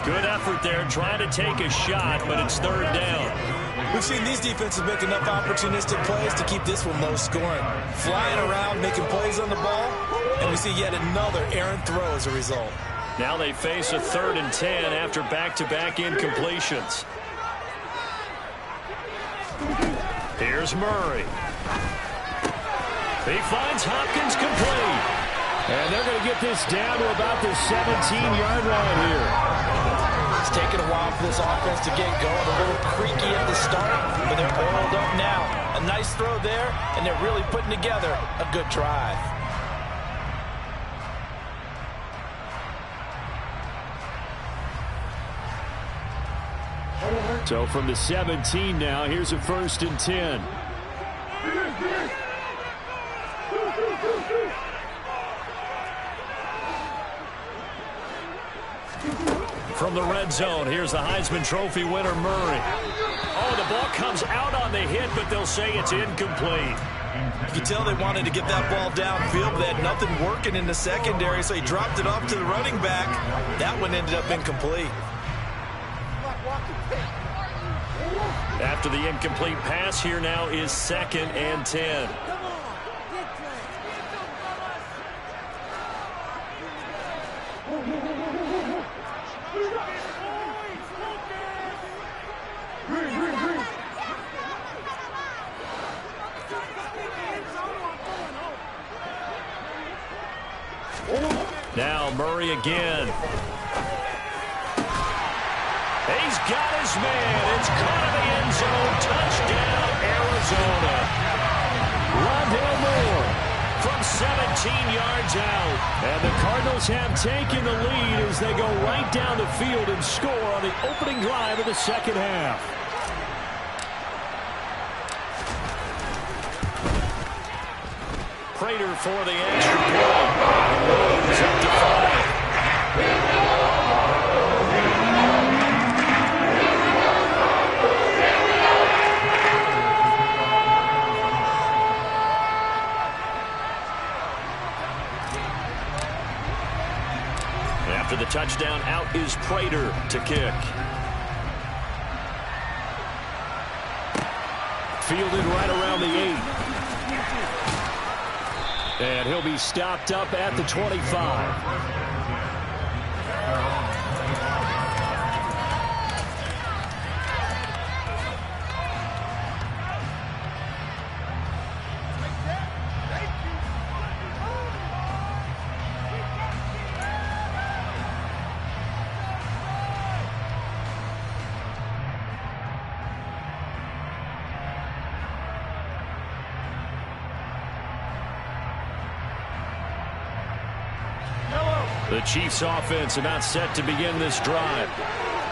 Good effort there, trying to take a shot, but it's 3rd down. We've seen these defenses make enough opportunistic plays to keep this one low scoring. Flying around, making plays on the ball, and we see yet another errant throw as a result. Now they face a 3rd and 10 after back-to-back incompletions. Here's Murray. He finds Hopkins complete. And they're going to get this down to about the 17-yard line here. It's taken a while for this offense to get going. A little creaky at the start, but they're oiled up now. A nice throw there, and they're really putting together a good drive. So from the 17 now, here's a 1st and 10. From the red zone, here's the Heisman Trophy winner, Murray. Oh, the ball comes out on the hit, but they'll say it's incomplete. You can tell they wanted to get that ball downfield, but they had nothing working in the secondary, so he dropped it off to the running back. That one ended up incomplete. After the incomplete pass, here now is 2nd and 10. Now Murray again. He's got his man. It's caught in the end zone. Touchdown, Arizona. Rondale Moore from 17 yards out. And the Cardinals have taken the lead as they go right down the field and score on the opening drive of the second half. Prater for the extra point. Moves up to 5. After the touchdown, out is Prater to kick. Fielded right around the 8. And he'll be stopped up at the 25. The Chiefs offense about set to begin this drive.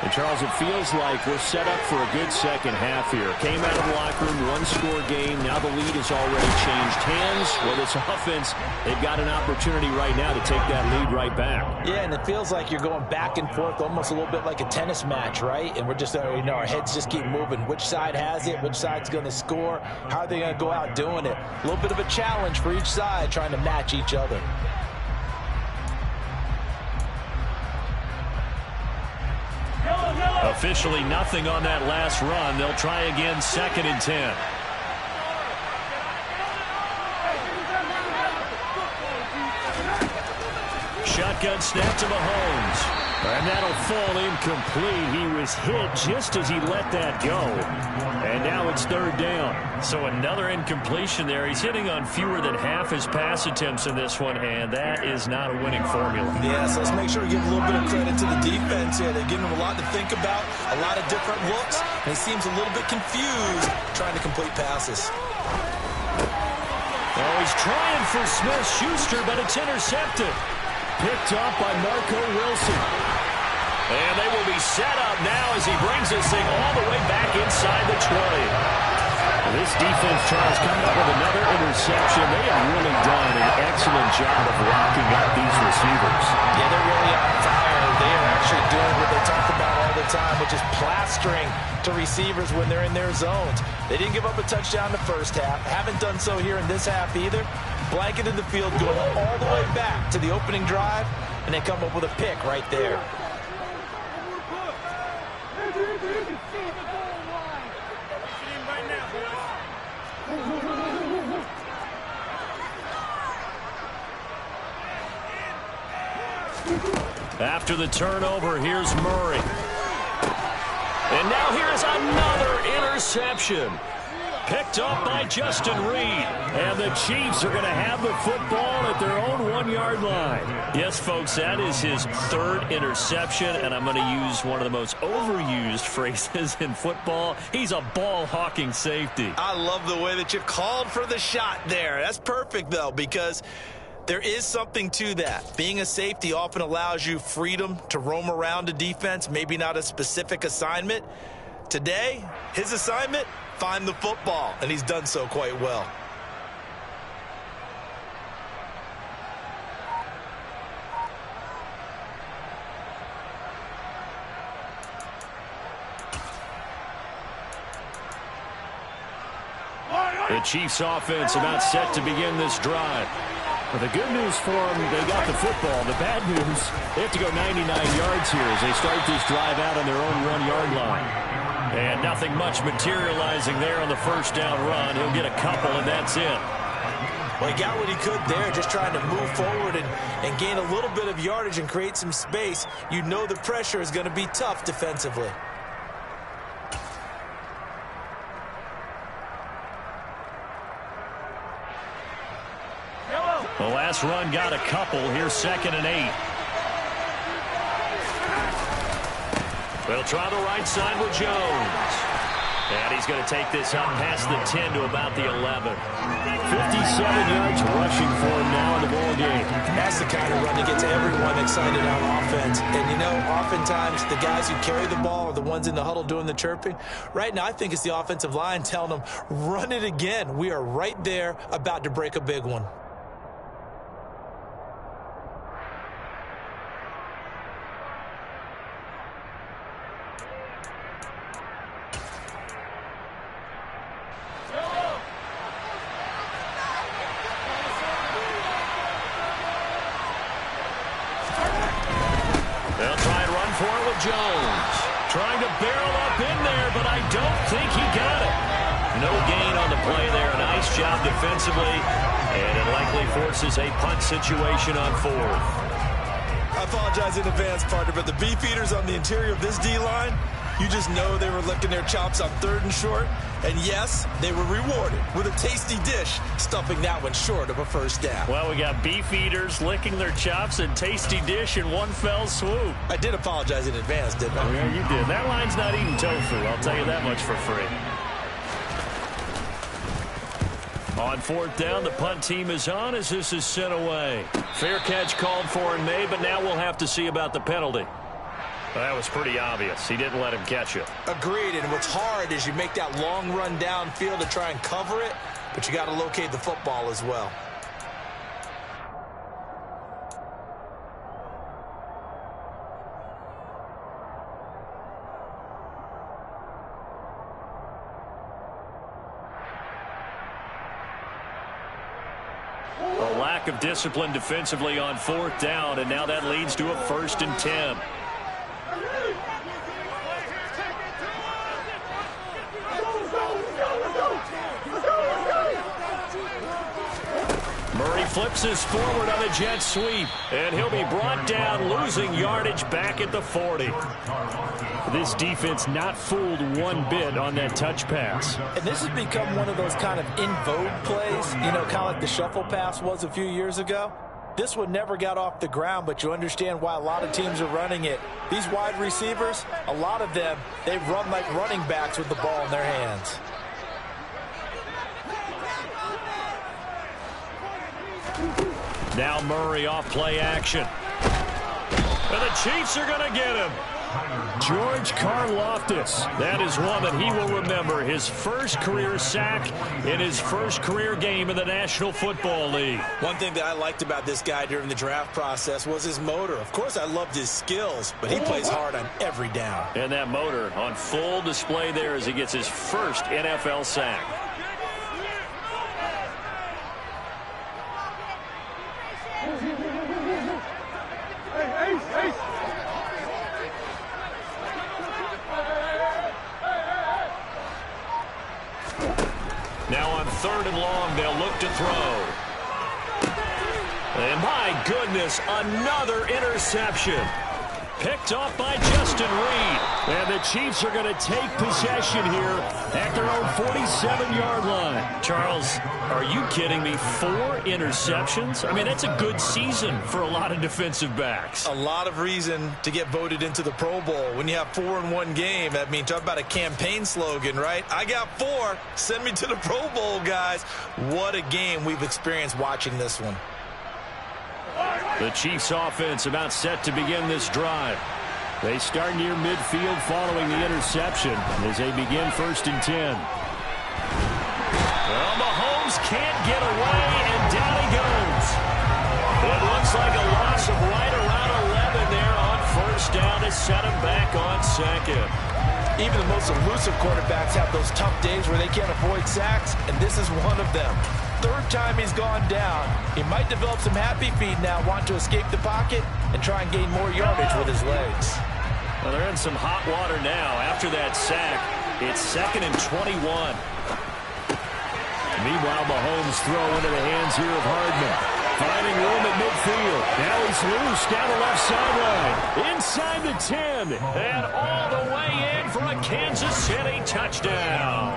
And Charles, it feels like we're set up for a good second half here. Came out of the locker room, one-score game. Now the lead has already changed hands. Well, this offense, they've got an opportunity right now to take that lead right back. Yeah, and it feels like you're going back and forth, almost a little bit like a tennis match, right? And we're just, our heads just keep moving. Which side has it? Which side's going to score? How are they going to go out doing it? A little bit of a challenge for each side, trying to match each other. Officially nothing on that last run. They'll try again, 2nd and 10. Shotgun snap to Mahomes. And that'll fall incomplete. He was hit just as he let that go. And now it's 3rd down. So another incompletion there. He's hitting on fewer than half his pass attempts in this one, and that is not a winning formula. Yeah, so let's make sure we give a little bit of credit to the defense here. They've given him a lot to think about, a lot of different looks, and he seems a little bit confused trying to complete passes. Oh, he's trying for Smith-Schuster, but it's intercepted. Picked up by Marco Wilson. And they will be set up now as he brings this thing all the way back inside the 20. This defense, Charles, coming up with another interception. They have really done an excellent job of locking up these receivers. Yeah, they're really on fire. They are actually doing what they talk about all the time, which is plastering to receivers when they're in their zones. They didn't give up a touchdown in the first half. Haven't done so here in this half either. Blanketed the field, going all the way back to the opening drive, and they come up with a pick right there. After the turnover, here's Murray. And now here's another interception. Picked up by Justin Reed. And the Chiefs are going to have the football at their own 1-yard line. Yes, folks, that is his third interception, and I'm going to use one of the most overused phrases in football. He's a ball-hawking safety. I love the way that you called for the shot there. That's perfect, though, because there is something to that. Being a safety often allows you freedom to roam around a defense, maybe not a specific assignment. Today, his assignment, find the football, and he's done so quite well. The Chiefs offense about set to begin this drive. Well, the good news for them, they got the football. The bad news, they have to go 99 yards here as they start this drive out on their own 1-yard line. And nothing much materializing there on the first down run. He'll get a couple, and that's it. Well, he got what he could there, just trying to move forward and gain a little bit of yardage and create some space. You know the pressure is going to be tough defensively. The last run got a couple. Here's 2nd and 8. They'll try the right side with Jones. And he's going to take this up past the 10 to about the 11. 57 yards rushing for him now in the ball game. That's the kind of run that gets everyone excited on offense. And, you know, oftentimes the guys who carry the ball are the ones in the huddle doing the chirping. Right now, I think it's the offensive line telling them, run it again. We are right there about to break a big one. Jones trying to barrel up in there, but I don't think he got it. No gain on the play there. Nice job defensively, and it likely forces a punt situation on 4th. I apologize in advance, partner, but the beef eaters on the interior of this D-line, you just know they were licking their chops on 3rd and short. And yes, they were rewarded with a tasty dish, stuffing that one short of a first down. Well, we got beef eaters licking their chops and tasty dish in one fell swoop. I did apologize in advance, didn't I? Yeah, you did. That line's not eating tofu, I'll tell you that much for free. On 4th down, the punt team is on as this is sent away. Fair catch called for and made, but now we'll have to see about the penalty. Well, that was pretty obvious. He didn't let him catch it. Agreed, and what's hard is you make that long run downfield to try and cover it, but you got to locate the football as well. A lack of discipline defensively on 4th down, and now that leads to a 1st and 10. Murray flips this forward on a jet sweep, and he'll be brought down, losing yardage back at the 40. This defense not fooled one bit on that touch pass. And this has become one of those kind of in vogue plays, you know, kind of like the shuffle pass was a few years ago. This one never got off the ground, but you understand why a lot of teams are running it. These wide receivers, a lot of them, they run like running backs with the ball in their hands. Now Murray off play action. And the Chiefs are going to get him. George Karlaftis. That is one that he will remember. His first career sack in his first career game in the National Football League. One thing that I liked about this guy during the draft process was his motor. Of course, I loved his skills, but he plays hard on every down. And that motor on full display there as he gets his first NFL sack. Now on 3rd and long, they'll look to throw. And my goodness, another interception. Picked off by Justin Reed. And the Chiefs are going to take possession here at their own 47-yard line. Charles, are you kidding me? 4 interceptions? I mean, that's a good season for a lot of defensive backs. A lot of reason to get voted into the Pro Bowl. When you have 4 in one game, I mean, talk about a campaign slogan, right? I got 4. Send me to the Pro Bowl, guys. What a game we've experienced watching this one. The Chiefs offense about set to begin this drive. They start near midfield following the interception as they begin 1st and 10. Well, Mahomes can't get away, and down he goes. It looks like a loss of right around 11 there on 1st down to set him back on 2nd. Even the most elusive quarterbacks have those tough days where they can't avoid sacks, and this is one of them. 3rd time he's gone down. He might develop some happy feet now, want to escape the pocket and try and gain more yardage with his legs. Well, they're in some hot water now after that sack. It's 2nd and 21. Meanwhile, Mahomes throw into the hands here of Hardman. Finding room at midfield. Now he's loose down the left sideline. Inside the 10. And all the way in for a Kansas City touchdown.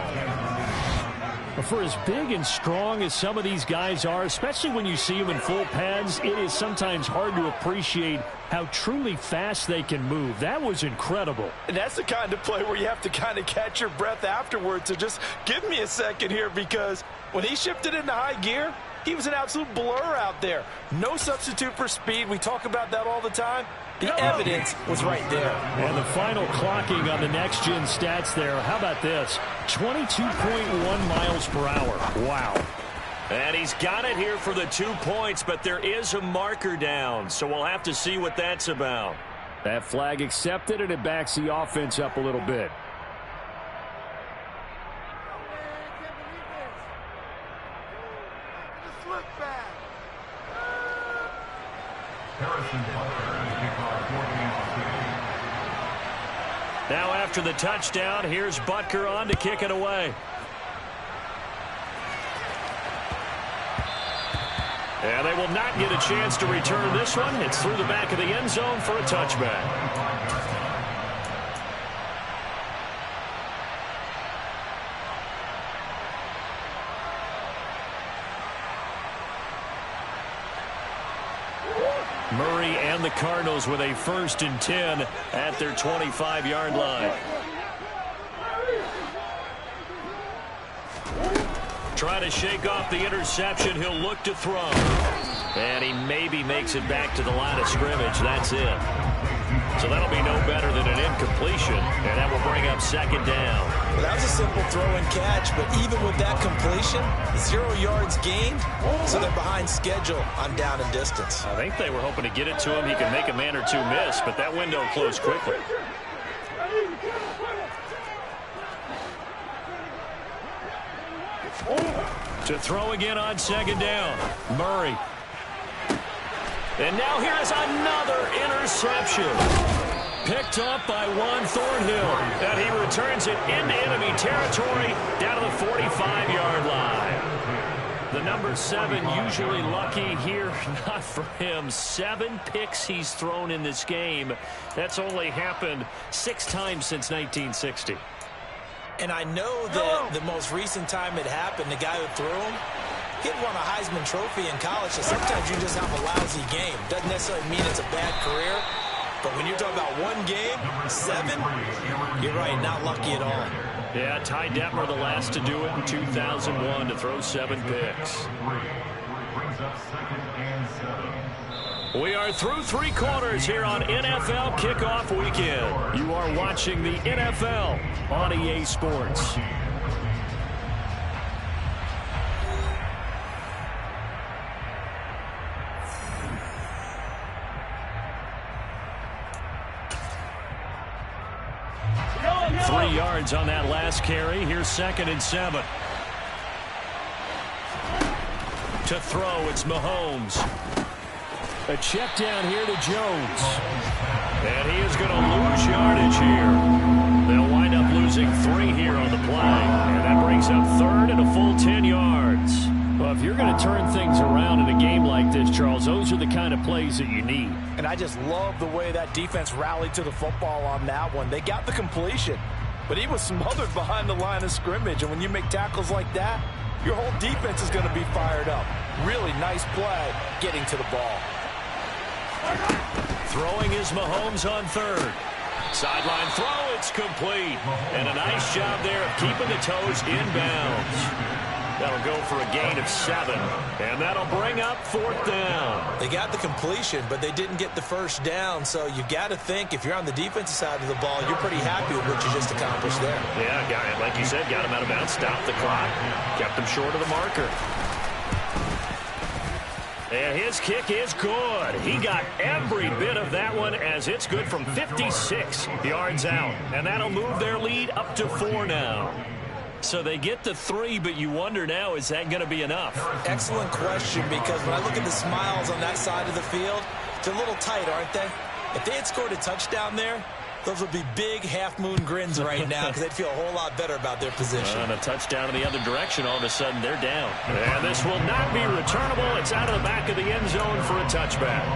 For as big and strong as some of these guys are, especially when you see them in full pads, it is sometimes hard to appreciate how truly fast they can move. That was incredible. And that's the kind of play where you have to kind of catch your breath afterwards. So just give me a second here, because when he shifted into high gear, he was an absolute blur out there. No substitute for speed. We talk about that all the time. The evidence was right there. And the final clocking on the next-gen stats there. How about this? 22.1 miles per hour. Wow. And he's got it here for the 2 points, but there is a marker down, so we'll have to see what that's about. That flag accepted, and it backs the offense up a little bit. Now after the touchdown, here's Butker on to kick it away. And they will not get a chance to return this one. It's through the back of the end zone for a touchback. Murray and the Cardinals with a 1st and 10 at their 25-yard line. Trying to shake off the interception. He'll look to throw. And he maybe makes it back to the line of scrimmage. That's it. So that'll be no better than an incompletion. And that will bring up 2nd down. Well, that was a simple throw and catch, but even with that completion, 0 yards gained, so they're behind schedule on down and distance. I think they were hoping to get it to him. He can make a man or two miss, but that window closed quickly. To throw again on 2nd down. Murray. And now here is another interception. Picked up by Juan Thornhill. And he returns it into enemy territory down to the 45-yard line. The number 7 usually lucky here. Not for him. 7 picks he's thrown in this game. That's only happened 6 times since 1960. And I know that the most recent time it happened, the guy who threw him, he had won a Heisman Trophy in college, so sometimes you just have a lousy game. Doesn't necessarily mean it's a bad career, but when you're talking about 1 game, 7, you're right, not lucky at all. Yeah, Ty Detmer the last to do it in 2001 to throw 7 picks. We are through 3 quarters here on NFL Kickoff Weekend. You are watching the NFL on EA Sports. Three yards on that last carry. Here's 2nd and 7. To throw, it's Mahomes. A check down here to Jones. And he is going to lose yardage here. They'll wind up losing 3 here on the play. And that brings up 3rd and a full 10 yards. Well, if you're going to turn things around in a game like this, Charles, those are the kind of plays that you need. And I just love the way that defense rallied to the football on that one. They got the completion, but he was smothered behind the line of scrimmage. And when you make tackles like that, your whole defense is going to be fired up. Really nice play getting to the ball. Throwing is Mahomes on third. Sideline throw, it's complete. And a nice job there of keeping the toes inbounds. That'll go for a gain of 7. And that'll bring up 4th down. They got the completion, but they didn't get the first down. So you got to think if you're on the defensive side of the ball, you're pretty happy with what you just accomplished there. Yeah, like you said, got him out of bounds, stopped the clock, kept him short of the marker. And his kick is good. He got every bit of that one as it's good from 56 yards out. And that'll move their lead up to 4 now. So they get to 3, but you wonder now, is that going to be enough? Excellent question, because when I look at the smiles on that side of the field, they're a little tight, aren't they? If they had scored a touchdown there, those would be big half-moon grins right now because they'd feel a whole lot better about their position. And a touchdown in the other direction, all of a sudden they're down. And this will not be returnable. It's out of the back of the end zone for a touchback.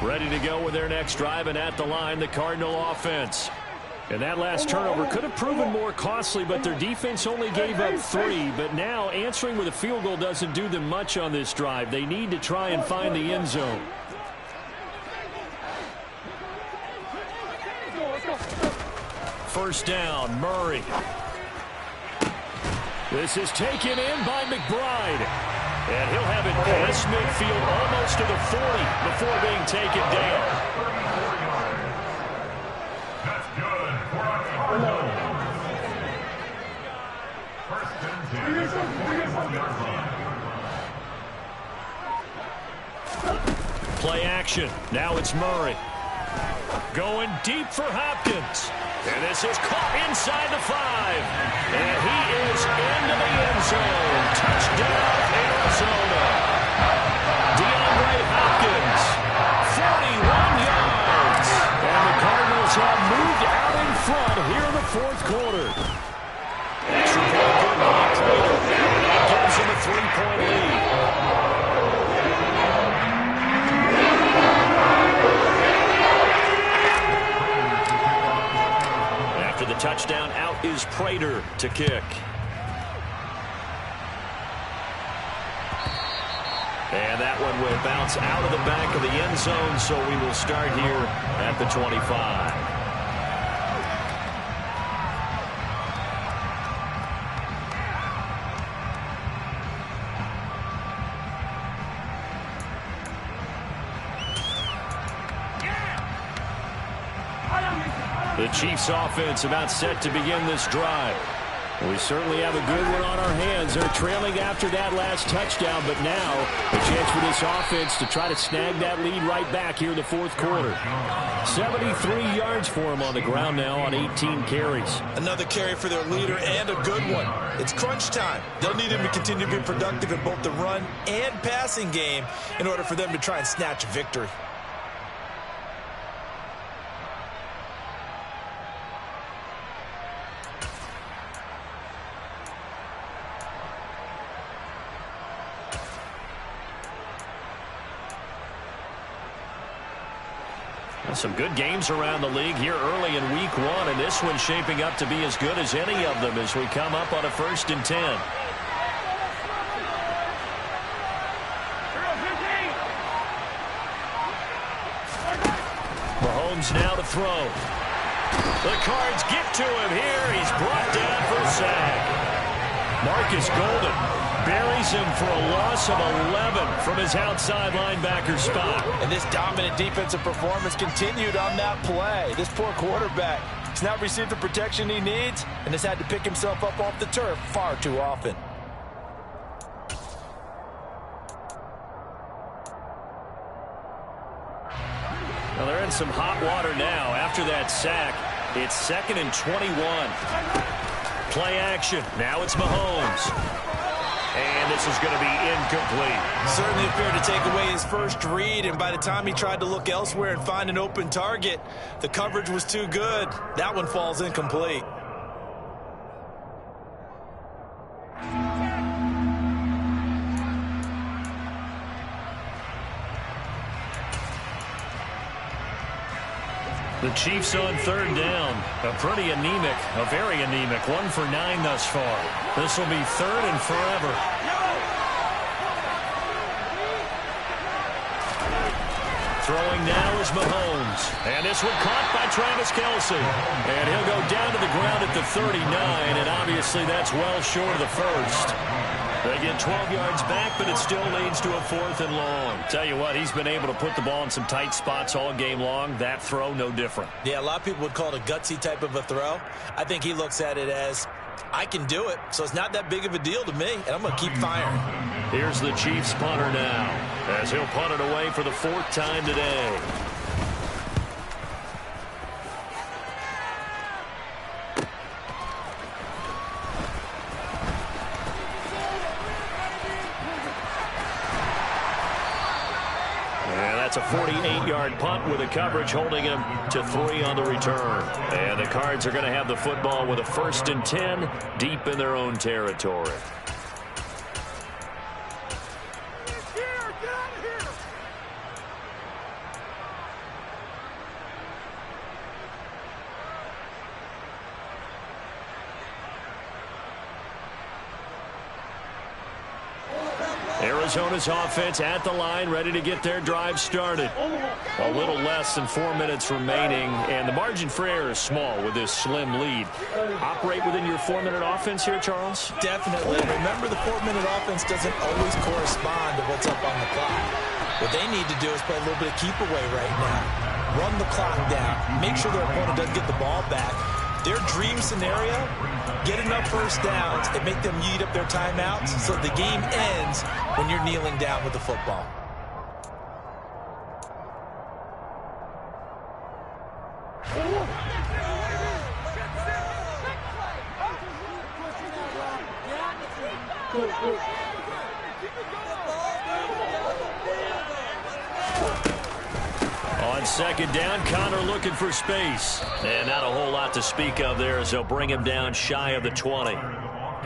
Ready to go with their next drive, and at the line, the Cardinal offense. And that last turnover could have proven more costly, but their defense only gave up 3. But now answering with a field goal doesn't do them much on this drive. They need to try and find the end zone. First down, Murray. This is taken in by McBride. And he'll have it past midfield almost to the 40 before being taken down. That's good. Play action. Now it's Murray. Going deep for Hopkins. And this is caught inside the 5. And he is into the end zone. Touchdown, Arizona. DeAndre Hopkins, 41 yards. And the Cardinals have moved out in front here in the 4th quarter. Extra point good by Prater. That gives them a 3-point lead. The touchdown, out is Prater to kick. And that one will bounce out of the back of the end zone, so we will start here at the 25. The Chiefs offense about set to begin this drive. We certainly have a good one on our hands. They're trailing after that last touchdown, but now a chance for this offense to try to snag that lead right back here in the 4th quarter. 73 yards for him on the ground now on 18 carries. Another carry for their leader and a good one. It's crunch time. They'll need him to continue to be productive in both the run and passing game in order for them to try and snatch a victory. Some good games around the league here early in week 1, and this one's shaping up to be as good as any of them as we come up on a 1st and 10. Mahomes now to throw. The Cards get to him here. He's brought down for a sack. Marcus Golden buries him for a loss of 11 from his outside linebacker spot. And this dominant defensive performance continued on that play. This poor quarterback has not received the protection he needs and has had to pick himself up off the turf far too often. Well, they're in some hot water now. After that sack, it's 2nd and 21. Play action. Now it's Mahomes. And this is going to be incomplete. Certainly appeared to take away his first read, and by the time he tried to look elsewhere and find an open target, the coverage was too good. That one falls incomplete. The Chiefs on third down. A pretty anemic, a very anemic 1 for 9 thus far. This will be third and forever. Throwing now is Mahomes. And this one caught by Travis Kelce. And he'll go down to the ground at the 39, and obviously that's well short of the first. They get 12 yards back, but it still leads to a 4th and long. Tell you what, he's been able to put the ball in some tight spots all game long. That throw, no different. Yeah, a lot of people would call it a gutsy type of a throw. I think he looks at it as, I can do it, so it's not that big of a deal to me, and I'm going to keep firing. Here's the Chiefs punter now, as he'll punt it away for the 4th time today. That's a 48-yard punt with a coverage holding him to 3 on the return. And the Cards are going to have the football with a 1st and 10 deep in their own territory. Arizona's offense at the line, ready to get their drive started. A little less than 4 minutes remaining, and the margin for error is small with this slim lead. Operate within your 4-minute offense here, Charles? Definitely. Remember, the 4-minute offense doesn't always correspond to what's up on the clock. What they need to do is play a little bit of keep away right now. Run the clock down. Make sure their opponent doesn't get the ball back. Their dream scenario, get enough first downs and make them eat up their timeouts so the game ends when you're kneeling down with the football. On second down, Connor looking for space. And not a whole lot to speak of there as they'll bring him down shy of the 20.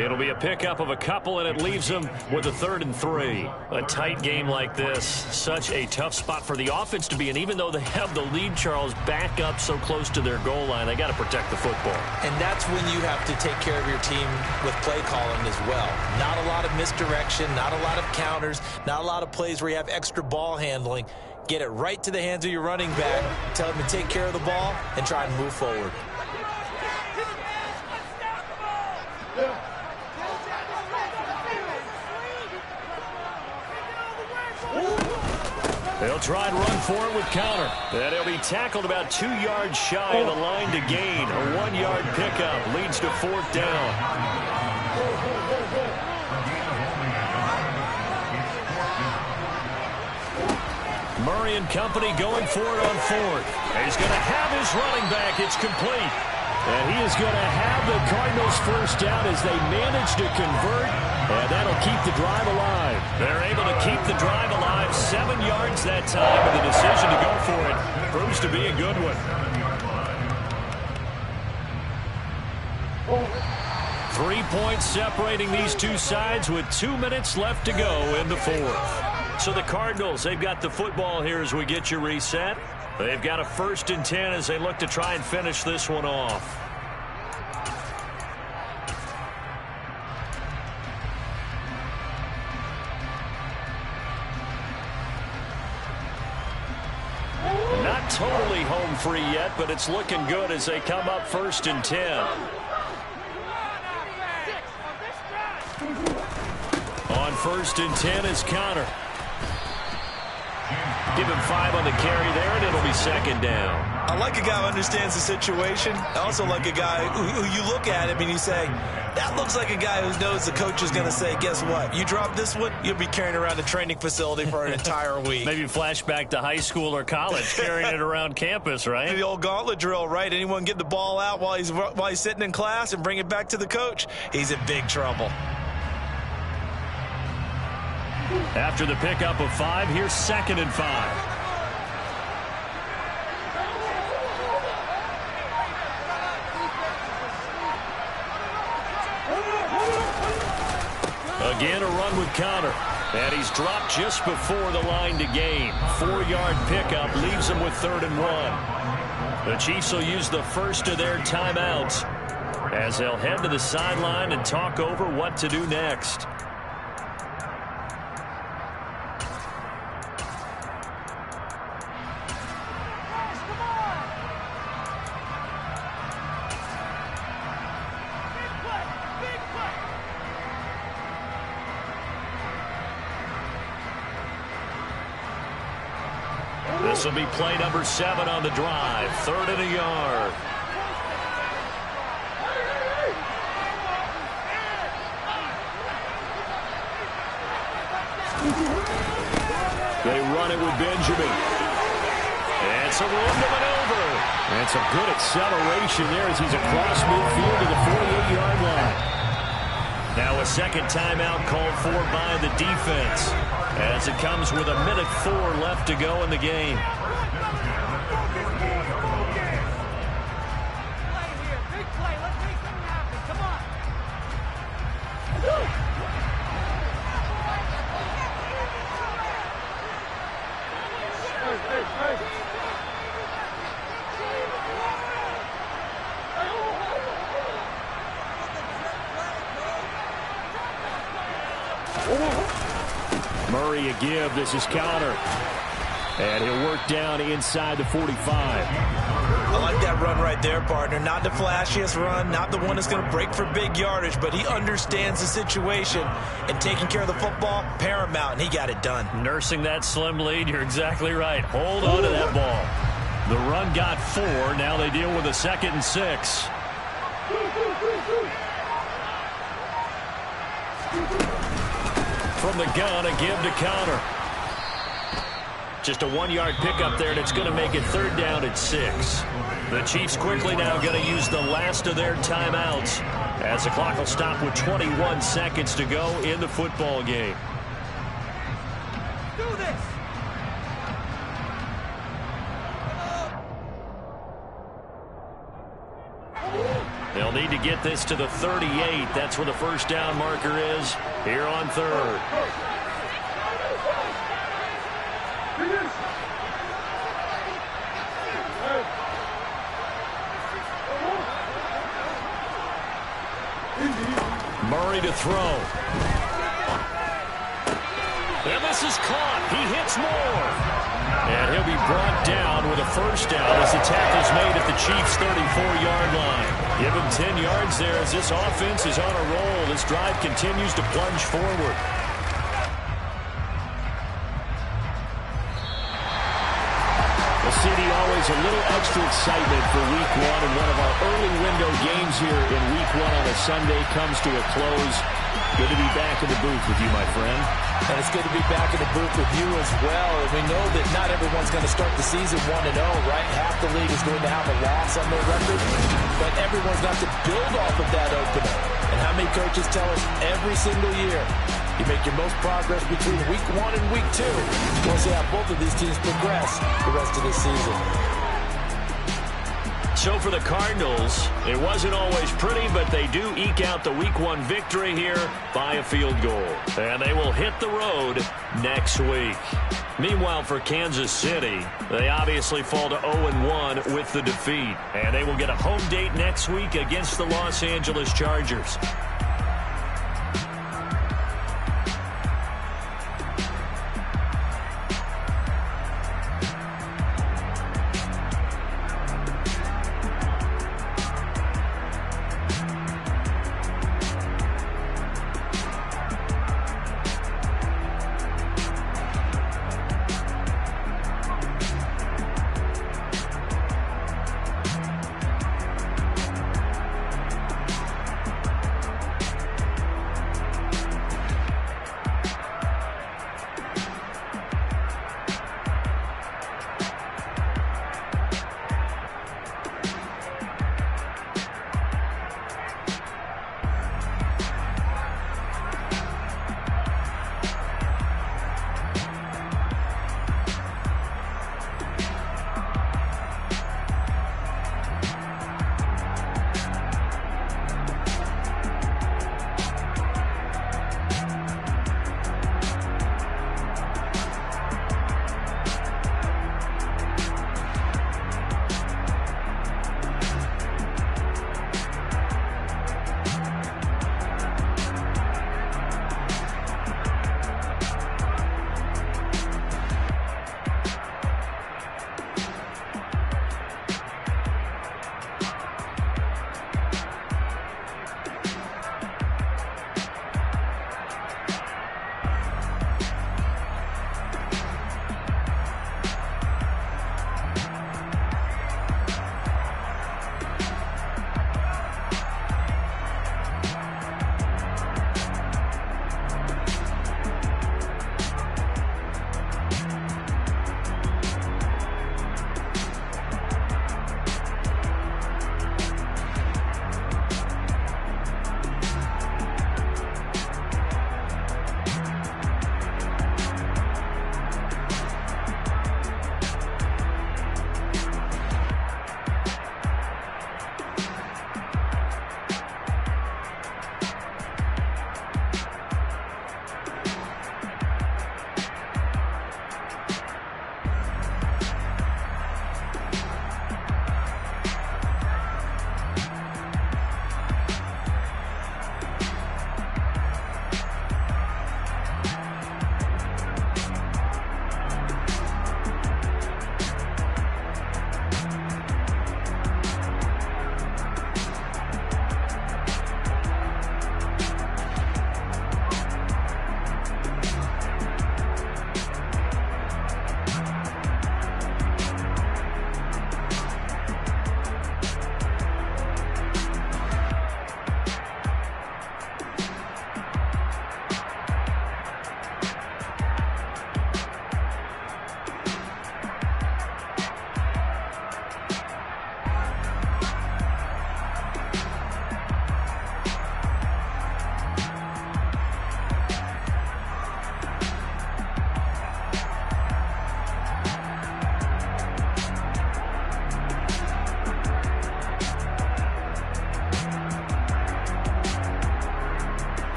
It'll be a pickup of a couple, and it leaves them with a 3rd and 3. A tight game like this, such a tough spot for the offense to be in. Even though they have the lead, Charles, back up so close to their goal line, they got to protect the football. And that's when you have to take care of your team with play calling as well. Not a lot of misdirection, not a lot of counters, not a lot of plays where you have extra ball handling. Get it right to the hands of your running back, tell him to take care of the ball, and try and move forward. They'll try and run for it with Connor. And he'll be tackled about 2 yards shy of the line to gain. A 1-yard pickup leads to 4th down. Murray and company going for it on 4th. He's going to have his running back. It's complete. And he is going to have the Cardinals first down as they manage to convert. And that'll keep the drive alive. They're able to keep the drive alive. 7 yards that time. And the decision to go for it proves to be a good one. 3 points separating these two sides with 2 minutes left to go in the 4th. So the Cardinals, they've got the football here as we get you reset. They've got a 1st and 10 as they look to try and finish this one off. Not totally home free yet, but it's looking good as they come up 1st and 10. On 1st and 10 is Connor. Give him 5 on the carry there, and it'll be 2nd down. I like a guy who understands the situation. I also like a guy who you look at him and you say, that looks like a guy who knows the coach is going to say, guess what? You drop this one, you'll be carrying around the training facility for an entire week. Maybe flashback to high school or college, carrying it around campus, right? The old gauntlet drill, right? Anyone get the ball out while he's sitting in class and bring it back to the coach? He's in big trouble. After the pickup of 5, here's 2nd and 5. Again, a run with Counter. And he's dropped just before the line to gain. 4-yard pickup leaves him with 3rd and 1. The Chiefs will use the first of their timeouts as they'll head to the sideline and talk over what to do next. This will be play number 7 on the drive. 3rd and a yard. They run it with Benjamin. And some room to maneuver. And some good acceleration there as he's across midfield to the 48-yard line. Now a second timeout called for by the defense as it comes with 1:04 left to go in the game. Murray a give. This is Counter. And he'll work down inside the 45. I like that run right there, partner. Not the flashiest run, not the one that's going to break for big yardage, but he understands the situation, and taking care of the football, paramount, and he got it done. Nursing that slim lead, you're exactly right. Hold on to that ball. The run got 4. Now they deal with a 2nd and 6. From the gun, a give to Counter. Just a 1-yard pickup there, and it's going to make it 3rd down at 6. The Chiefs quickly now going to use the last of their timeouts as the clock will stop with 21 seconds to go in the football game. Do this. They'll need to get this to the 38. That's where the first down marker is here on 3rd. Murray to throw. And this is caught. He hits more. And he'll be brought down with a first down as the tackle's made at the Chiefs' 34-yard line. Give him 10 yards there as this offense is on a roll. This drive continues to plunge forward. Well, CD, always a little extra excitement for Week 1, and one of our early window games here in Week 1 on a Sunday comes to a close. Good to be back in the booth with you, my friend. And it's good to be back in the booth with you as well. And we know that not everyone's going to start the season 1-0, right? Half the league is going to have a loss on their record. But everyone's got to build off of that opener. And how many coaches tell us every single year, you make your most progress between Week 1 and Week 2. We'll see how both of these teams progress the rest of this season. So for the Cardinals, it wasn't always pretty, but they do eke out the Week 1 victory here by a field goal. And they will hit the road next week. Meanwhile, for Kansas City, they obviously fall to 0-1 with the defeat. And they will get a home date next week against the Los Angeles Chargers.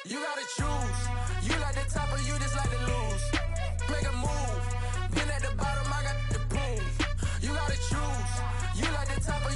You gotta choose. You like the top or you just like the